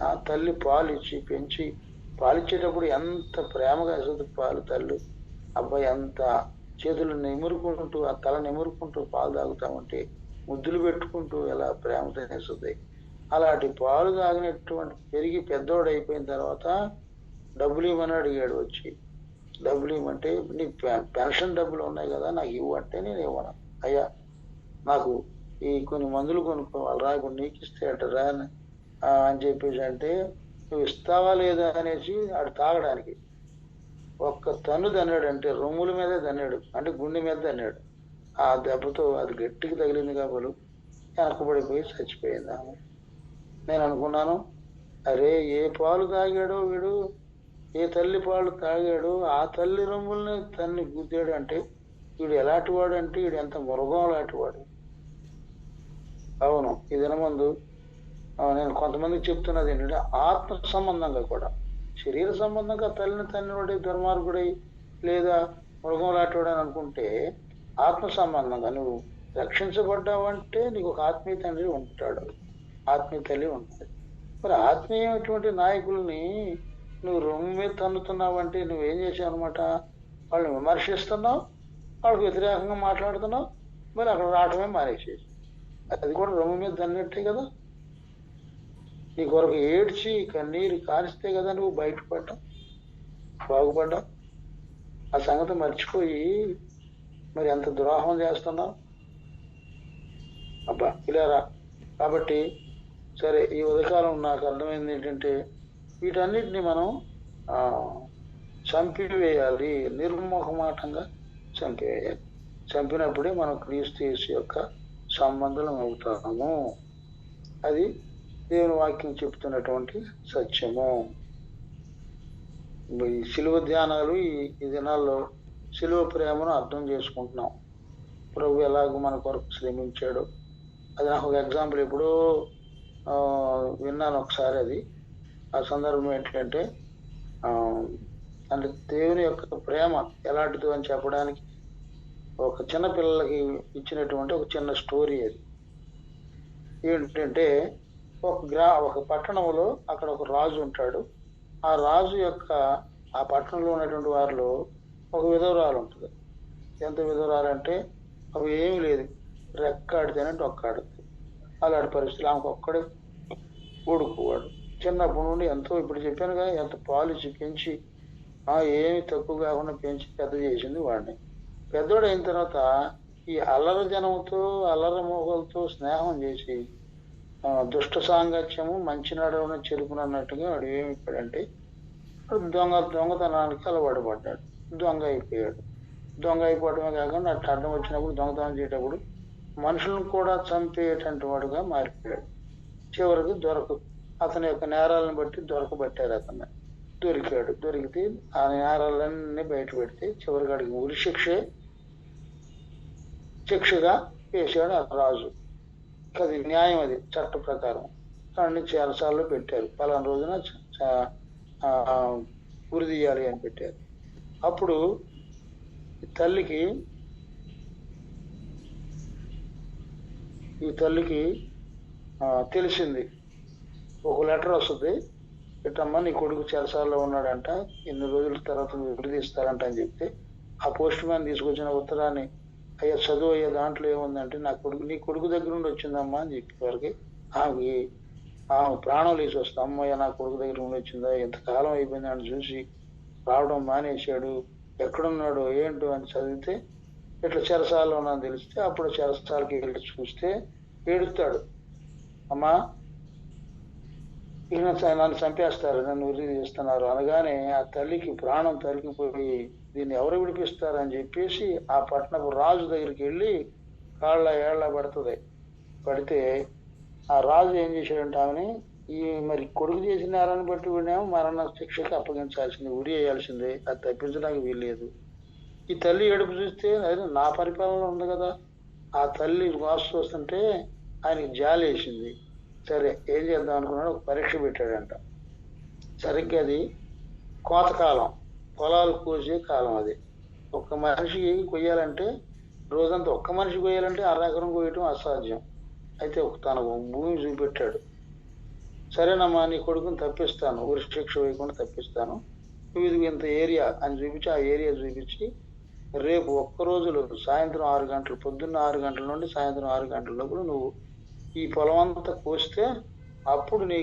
ఆ తల్లి పాలు ఇచ్చి పెంచి పాలిచ్చేటప్పుడు ఎంత ప్రేమగా వేస్తుంది పాలు తల్లి. అబ్బాయి ఎంత చేతులు నిమురుకుంటూ, ఆ తల నిమురుకుంటూ పాలు తాగుతామంటే ముద్దులు పెట్టుకుంటూ ఎలా ప్రేమతో వేస్తుంది. అలాంటి పాలు తాగినటువంటి పెరిగి పెద్దోడు అయిపోయిన తర్వాత డబ్బులు ఇవ్వమని అడిగాడు. వచ్చి డబ్బులు ఇవ్వమంటే, నీ పెన్షన్ డబ్బులు ఉన్నాయి కదా నాకు ఇవ్వు అంటే నేను ఇవ్వను. అయ్యా నాకు ఈ కొన్ని మందులు కొనుక్కోవాలి రా, ఇప్పుడు నీకు ఇస్తే అటరా అని చెప్పేసి అంటే, నువ్వు ఇస్తావా లేదా అనేసి ఆడు తాగడానికి ఒక్క తన్ను తన్నాడు. అంటే రొమ్ముల మీదే తన్నాడు, అంటే గుండె మీద తన్నాడు. ఆ దెబ్బతో అది గట్టికి తగిలింది కాబట్టి వెనకబడిపోయి చచ్చిపోయింది ఆమె. నేను అనుకున్నాను, అరే ఏ పాలు తాగాడో వీడు, ఏ తల్లి పాలు తాగాడు, ఆ తల్లి రొమ్ముల్ని తన్ని గుద్దాడు అంటే వీడు ఎలాంటి వాడు అంటే వీడు ఎంత మృగం లాంటి వాడు. అవును, ఈ దినమందు నేను కొంతమందికి చెప్తున్నది ఏంటంటే ఆత్మ సంబంధంగా కూడా, శరీర సంబంధంగా తల్లిని తన్నివాడి దుర్మార్గుడై లేదా మృగం లాంటివాడు అని అనుకుంటే, ఆత్మ సంబంధంగా నువ్వు రక్షించబడ్డావంటే నీకు ఒక ఆత్మీయ తండ్రి ఉంటాడు, ఆత్మీయ తల్లి ఉంటుంది. మరి ఆత్మీయమైనటువంటి నాయకుల్ని నువ్వు రొమ్ము మీద తన్నుతున్నావంటే నువ్వేం చేసావు అనమాట? వాళ్ళని విమర్శిస్తున్నావు, వాళ్ళకి వ్యతిరేకంగా మాట్లాడుతున్నావు, మరి అక్కడ రావటమే మానేసేసి అది కూడా రొమ్ము మీద తన్నట్టే కదా. నీ కొరకు ఏడ్చి కన్నీరు కానిస్తే కదా నువ్వు బయటపడ్డావు, బాగుపడ్డావు. ఆ సంగతి మర్చిపోయి మరి ఎంత ద్రోహం చేస్తున్నావు అబ్బా ఇలారా. కాబట్టి సరే, ఈ ఉదయకాలం నాకు అర్థమైంది ఏంటంటే వీటన్నిటిని మనం చంపివేయాలి, నిర్మోహమాటంగా చంపివేయాలి. చంపినప్పుడే మనం క్రీస్తు యేసు యొక్క సంబంధం అవుతాము. అది దేవుని వాక్యం చెప్తున్నటువంటి సత్యము. ఈ శిలువ ధ్యానాలు ఈ దినాల్లో శిలువ ప్రేమను అర్థం చేసుకుంటున్నాం. ప్రభు ఎలాగో మన కొరకు శ్రమించాడు. అది నాకు ఒక ఎగ్జాంపుల్ ఎప్పుడో విన్నాను ఒకసారి. అది ఆ సందర్భం ఏంటంటే అంటే దేవుని యొక్క ప్రేమ ఎలాంటిదో అని చెప్పడానికి ఒక చిన్న పిల్లలకి ఇచ్చినటువంటి ఒక చిన్న స్టోరీ. అది ఏంటంటే ఒక పట్టణంలో అక్కడ ఒక రాజు ఉంటాడు. ఆ రాజు యొక్క ఆ పట్టణంలో ఉన్నటువంటి వారిలో ఒక విధవరాలు ఉంటుంది. ఎంత విధవరాలంటే అవి ఏమి లేదు, రెక్కాడితేనే డొక్కాడుతుంది. అలాంటి పరిస్థితులు ఆమెకు ఒక్కడే ఊడుకోవాడు. చిన్నప్పటి నుండి ఎంతో, ఇప్పుడు చెప్పాను కదా, ఎంత పాలు ఇచ్చి పెంచి ఏమి తక్కువ కాకుండా పెంచి పెద్ద చేసింది వాడిని. పెద్దోడు అయిన తర్వాత ఈ అల్లరి జనంతో అల్లరి మోగలతో స్నేహం చేసి దుష్ట సాంగత్యము మంచి నడవన చెరుపునన్నట్టుగా వాడు ఏమిప్పాడంటే దొంగతనానికి అలవాటు పడ్డాడు. దొంగ అయిపోయాడు. దొంగ అయిపోవడమే కాకుండా అట్లా అడ్డం వచ్చినప్పుడు దొంగతనం చేసేటప్పుడు మనుషులను కూడా చంపేటువంటి వాడుగా మారిపోయాడు. చివరికి అతని యొక్క నేరాలను బట్టి దొరకబట్టారు. అతన్ని దొరికాడు. దొరికితే ఆ నేరాలన్నీ బయట పెడితే చివరికి అడిగి ఉరి శిక్షగా వేసాడు ఆ రాజు. అది న్యాయం, అది చట్ట ప్రకారం. అన్ని చాలాసార్లు పెట్టారు, పలానా రోజున ఉరి తీయాలి అని పెట్టారు. అప్పుడు ఈ తల్లికి తెలిసింది. ఒక లెటర్ వస్తుంది, ఇటమ్మా నీ కొడుకు చెరసాల్లో ఉన్నాడంట, ఇన్ని రోజుల తర్వాత విడదీస్తారంట అని చెప్తే ఆ పోస్ట్ మ్యాన్ తీసుకొచ్చిన ఉత్తరాన్ని అయ్యా చదువు అయ్యే దాంట్లో ఏముందంటే నీ కొడుకు దగ్గర నుండి వచ్చిందమ్మా అని చెప్పేవారికి ఆమెకి ఆమె ప్రాణం లేచి వస్తాం. అమ్మయ్య నా కొడుకు దగ్గర నుండి వచ్చిందా, ఎంతకాలం అయిపోయింది అని చూసి రావడం మానేశాడు, ఎక్కడున్నాడో ఏంటో అని చదివితే ఇట్లా చెరసాలలో ఉన్నాను తెలిస్తే అప్పుడు చెరసాలకి వెళ్ళి చూస్తే ఏడుస్తాడు. అమ్మా ఇక నన్ను చంపేస్తారు, నన్ను ఉరి చేస్తున్నారు అనగానే ఆ తల్లికి ప్రాణం తరిగిపోయి దీన్ని ఎవరు విడిపిస్తారని చెప్పేసి ఆ పట్టణపు రాజు దగ్గరికి వెళ్ళి కాళ్ళ ఏళ్ల పడుతుంది. పడితే ఆ రాజు ఏం చేశాడంటే ఆమెని ఈ మరి కొడుకు చేసిన నేరాన్ని బట్టి వీడేమో మరణ శిక్షకి అప్పగించాల్సింది, ఉరి వేయాల్సిందే, అది తప్పించడానికి వీల్లేదు. ఈ తల్లి ఏడుపు చూస్తే అదే నా పరిపాలన ఉంది కదా, ఆ తల్లి వాస్తు వస్తుంటే ఆయనకి జాలి వేసింది. సరే ఏం చేద్దాం అనుకున్నాడు, ఒక పరీక్ష పెట్టాడంట. సరిగ్గా అది కోతకాలం, పొలాలు కోసే కాలం. అది ఒక్క మనిషికి కొయ్యాలంటే రోజంతా ఒక్క మనిషి కొయ్యాలంటే అరెకరం కొయ్యటం అసాధ్యం. అయితే తనకు భూమి చూపెట్టాడు. సరేనమ్మా నీ కొడుకుని తప్పిస్తాను, ఉరి శిక్ష వేయకుండా తప్పిస్తాను, నువ్వు ఇది ఇంత ఏరియా అని చూపించి ఆ ఏరియా చూపించి రేపు ఒక్కరోజులో సాయంత్రం 6 గంటలు, పొద్దున్న 6 గంటల నుండి సాయంత్రం 6 గంటల లోపల నువ్వు ఈ పొలం అంతా కోస్తే అప్పుడు నీ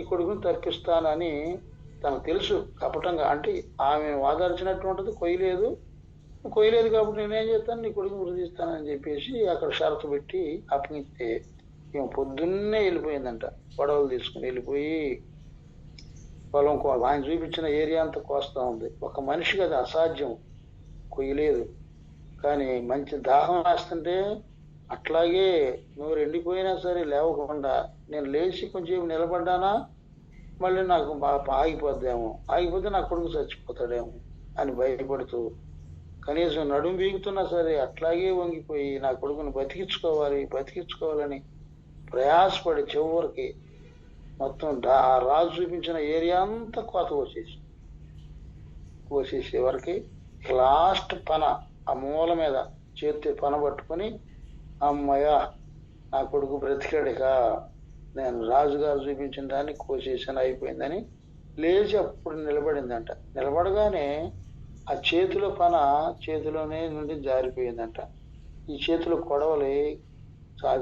కొడుకుని తప్పిస్తానని తనకు తెలుసు కపటంగా. అంటే ఆమె వాదార్చినటువంటిది కొయ్యలేదు కాబట్టి నేనేం చేస్తాను, నీ కొడుకుని వృద్ధిస్తానని చెప్పేసి అక్కడ షరతు పెట్టి అప్పగిస్తే ఈమె పొద్దున్నే వెళ్ళిపోయిందంట. గొడవలు తీసుకుని వెళ్ళిపోయి పొలం ఆయన చూపించిన ఏరియా అంతా కోస్తా ఉంది. ఒక మనిషికి అది అసాధ్యం, కొయ్యలేదు. కానీ మంచి దాహం వేస్తుంటే అట్లాగే నోరు ఎండిపోయినా సరే లేవకుండా నేను లేచి కొంచెం నిలబడ్డానా మళ్ళీ నాకు ఆగిపోతే నా కొడుకు చచ్చిపోతాడేమో అని భయపడుతూ కనీసం నడుము బీగుతున్నా సరే అట్లాగే వంగిపోయి నా కొడుకుని బతికించుకోవాలని ప్రయాసపడి చివరికి మొత్తం రాజు చూపించిన ఏరియా అంతా కోత కోసేసే వరకు లాస్ట్ పన ఆ మూల మీద చేతి పన పట్టుకొని అమ్మయ్య నా కొడుకు బ్రతికాడుక, నేను రాజుగారు చూపించిన దాన్ని కోసేసాను అయిపోయిందని లేచి అప్పుడు నిలబడిందంట. నిలబడగానే ఆ చేతిలో పన చేతిలోనే నుండి జారిపోయిందంట. ఈ చేతిలో కొడవలి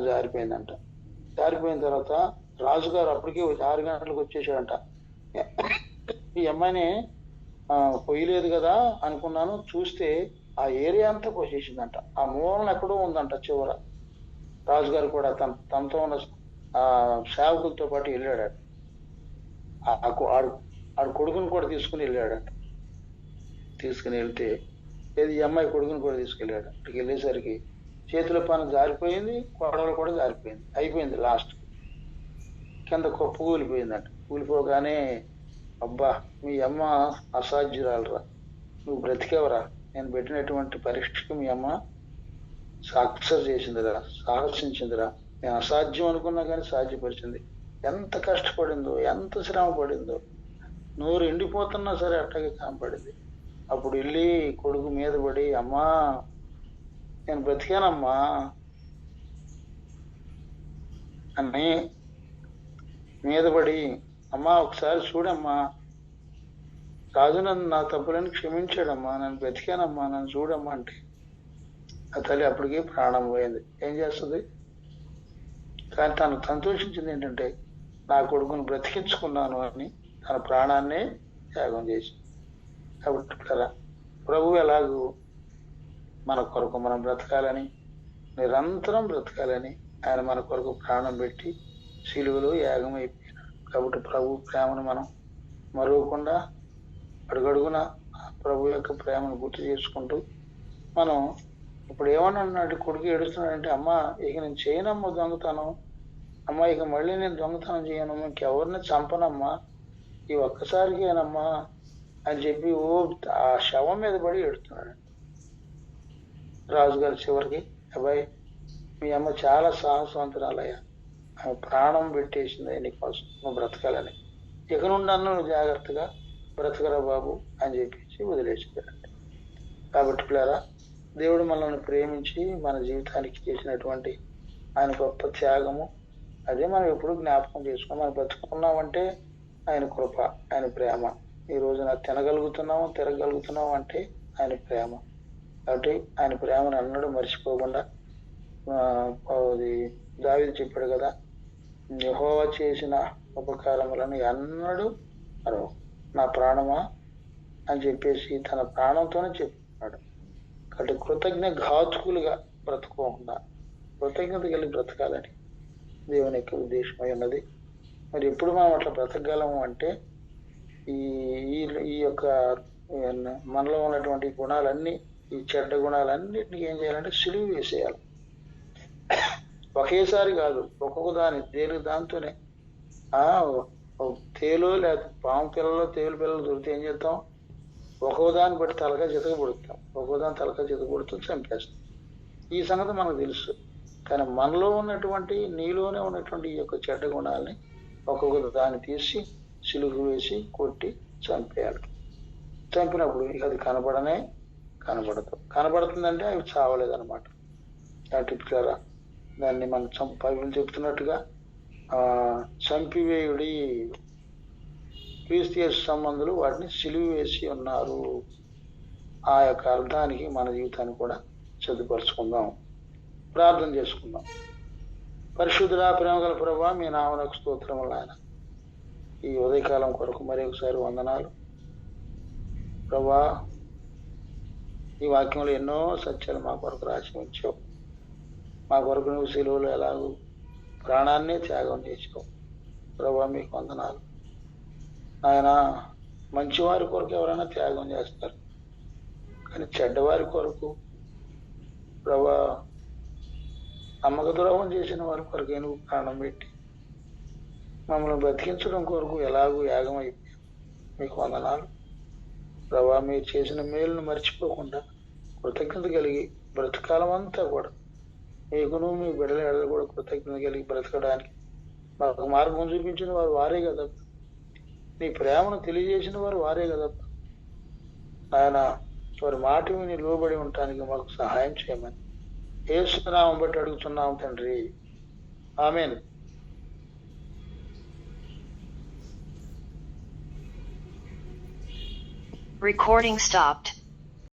జారిపోయిందంట. జారిపోయిన తర్వాత రాజుగారు అప్పటికే 6 గంటలకు వచ్చేసాడంట. ఈ అమ్మాయిని కొయ్యలేదు కదా అనుకున్నాను, చూస్తే ఆ ఏరియా అంతా కోసేసిందంట. ఆ మూలన ఎక్కడో ఉందంట చివర. రాజుగారు కూడా తనతో ఉన్న సేవకులతో పాటు వెళ్ళాడు. ఆడు కొడుకుని కూడా తీసుకుని వెళ్ళాడట. తీసుకుని వెళ్తే ఈ అమ్మాయి కొడుకుని కూడా తీసుకెళ్ళాడు. అక్కడికి వెళ్ళేసరికి చేతిలో పని జారిపోయింది, కొడవలు కూడా జారిపోయింది, అయిపోయింది. లాస్ట్ కింద కొప్పు కూలిపోయిందంట. కూలిపోగానే అబ్బా మీ అమ్మ అసాధ్యురాలరా, నువ్వు బ్రతికేవరా, నేను పెట్టినటువంటి పరీక్షకు మీ అమ్మ సక్సెస్ చేసిందిరా, సాహసించిందిరా, నేను అసాధ్యం అనుకున్నా కానీ సాధ్యపరిచింది. ఎంత కష్టపడిందో, ఎంత శ్రమ పడిందో, నోరు ఎండిపోతున్నా సరే అట్టగే కనపడింది. అప్పుడు వెళ్ళి కొడుకు మీద పడి అమ్మా నేను బ్రతికానమ్మా అని మీద పడి అమ్మా ఒకసారి చూడమ్మా, రాజు నన్ను నా తప్పులను క్షమించాడమ్మా, నన్ను బ్రతికానమ్మా, నన్ను చూడమ్మా అంటే ఆ తల్లి అప్పటికే ప్రాణం పోయింది. ఏం చేస్తుంది? కానీ తను సంతోషించింది ఏంటంటే నా కొడుకును బ్రతికించుకున్నాను అని తన ప్రాణాన్నే త్యాగం చేసి. కాబట్టి ప్రభు ఎలాగూ మన కొరకు మనం బ్రతకాలని, నిరంతరం బ్రతకాలని ఆయన మన కొరకు ప్రాణం పెట్టి సిలువలో యాగం అయిపోయినాడు. కాబట్టి ప్రభు ప్రేమను మనం మరవకుండా అడుగడుగున ప్రభు యొక్క ప్రేమను గుర్తు చేసుకుంటూ మనం ఇప్పుడు ఏమన్నాడు, కొడుకు ఏడుస్తున్నాడంటే అమ్మా ఇక నేను చేయనమ్మా దొంగతనం, అమ్మా ఇక మళ్ళీ నేను దొంగతనం చేయనమ్మా, ఇంకెవరిని చంపనమ్మా, ఈ ఒక్కసారికేనమ్మా అని చెప్పి ఆ శవం మీద పడి ఏడుస్తున్నాడు. రాజుగారు చివరికి అబ్బాయి మీ అమ్మ చాలా సాహసవంతురాలయ్యా, ఆమె ప్రాణం పెట్టేసింది నీకోసం, నువ్వు బ్రతకాలని, ఇక నుండన్నా నువ్వు జాగ్రత్తగా బ్రతకరా బాబు అని చెప్పేసి వదిలేసిపోయారండి. కాబట్టి పిల్లరా, దేవుడు మనల్ని ప్రేమించి మన జీవితానికి చేసినటువంటి ఆయన గొప్ప త్యాగము అదే మనం ఎప్పుడు జ్ఞాపకం చేసుకుని మనం బ్రతుకున్నామంటే ఆయన కృప, ఆయన ప్రేమ. ఈ రోజున తినగలుగుతున్నాము, తిరగలుగుతున్నాము అంటే ఆయన ప్రేమ. కాబట్టి ఆయన ప్రేమను అన్నడూ మర్చిపోకుండా అది దావీదు చెప్పాడు కదా, యెహోవా చేసిన ఉపకారములను అన్నడూ మరో నా ప్రాణమా అని చెప్పేసి తన ప్రాణంతోనే చెప్తున్నాడు. కాబట్టి కృతజ్ఞ ఘాతుకులుగా బ్రతకకుండా కృతజ్ఞత కలిగి బ్రతకాలని దేవుని యొక్క ఉద్దేశమై ఉన్నది. మరి ఎప్పుడు మనం అట్లా బ్రతకగలము అంటే ఈ ఈ యొక్క మనలో ఉన్నటువంటి గుణాలన్నీ, ఈ చెడ్డ గుణాలన్నిటినీ ఏం చేయాలంటే సిలువ వేసేయాలి. ఒకేసారి కాదు, ఒక్కొక్క దేని దాంతోనే. తేలు లేదా పాము పిల్లలు, తేలు పిల్లలు దొరికితే ఏం చేస్తాం? ఒక్కో దాన్ని బట్టి తలకాయ చితకబడుతాం, ఒక్కో దాన్ని తలకాయ చితకబడుతూ చంపేస్తాం. ఈ సంగతి మనకు తెలుసు. కానీ మనలో ఉన్నటువంటి, నీలోనే ఉన్నటువంటి ఈ యొక్క చెడ్డ గుణాలని ఒక్కొక్క దాన్ని తీసి సిలుగు వేసి కొట్టి చంపేయాలి. చంపినప్పుడు ఇక అది కనబడదు. కనబడుతుందంటే అవి చావలేదన్నమాట. టిప్చారా దాన్ని మనం బైబిల్ చెప్తున్నట్టుగా చంపివేయుడి, క్రీస్తు యేసు సంబంధులు వాటిని సిలువ వేసి ఉన్నారు. ఆ యొక్క అర్థానికి మన జీవితాన్ని కూడా సిద్ధపరచుకుందాం, ప్రార్థన చేసుకుందాం. పరిశుద్ధుడా, ప్రేమగల ప్రభువా, మీ నామమునకు స్తోత్రములు నాయన. ఈ ఉదయకాలం కొరకు మరి ఒకసారి వందనాలు ప్రభువా. ఈ వాక్యంలో ఎన్నో సత్యాలు మా కొరకు రాసి ఉంచావు. మా కొరకు నువ్వు సిలువలో ఎలాగూ ప్రాణాన్నే త్యాగం చేసావు ప్రభువా, మీకు వందనాలు ఆయన. మంచివారి కొరకు ఎవరైనా త్యాగం చేస్తారు, కానీ చెడ్డవారి కొరకు ప్రభువా, నమ్మక ద్రోహం చేసిన వారి కొరకు నువ్వు ప్రాణం పెట్టి మమ్మల్ని బ్రతికించడం కొరకు ఎలాగూ యాగం అయిపోయావు. మీకు వందనాలు ప్రభువా. మీరు చేసిన మేలును మర్చిపోకుండా కృతజ్ఞత కలిగి బ్రతకాలం అంతా కూడా మీకును మీ బిడ్డల ఎడలు కూడా కృతజ్ఞత కలిగి బ్రతకడానికి మాకు మార్గం చూపించిన వారు వారే కదా, నీ ప్రేమను తెలియజేసిన వారు వారే కదా ఆయన. వారి మాట విని లోబడి ఉండటానికి మాకు సహాయం చేయమని యేసు నామమున బట్టి అడుగుతున్నాం తండ్రి, ఆమేన్.
Recording stopped.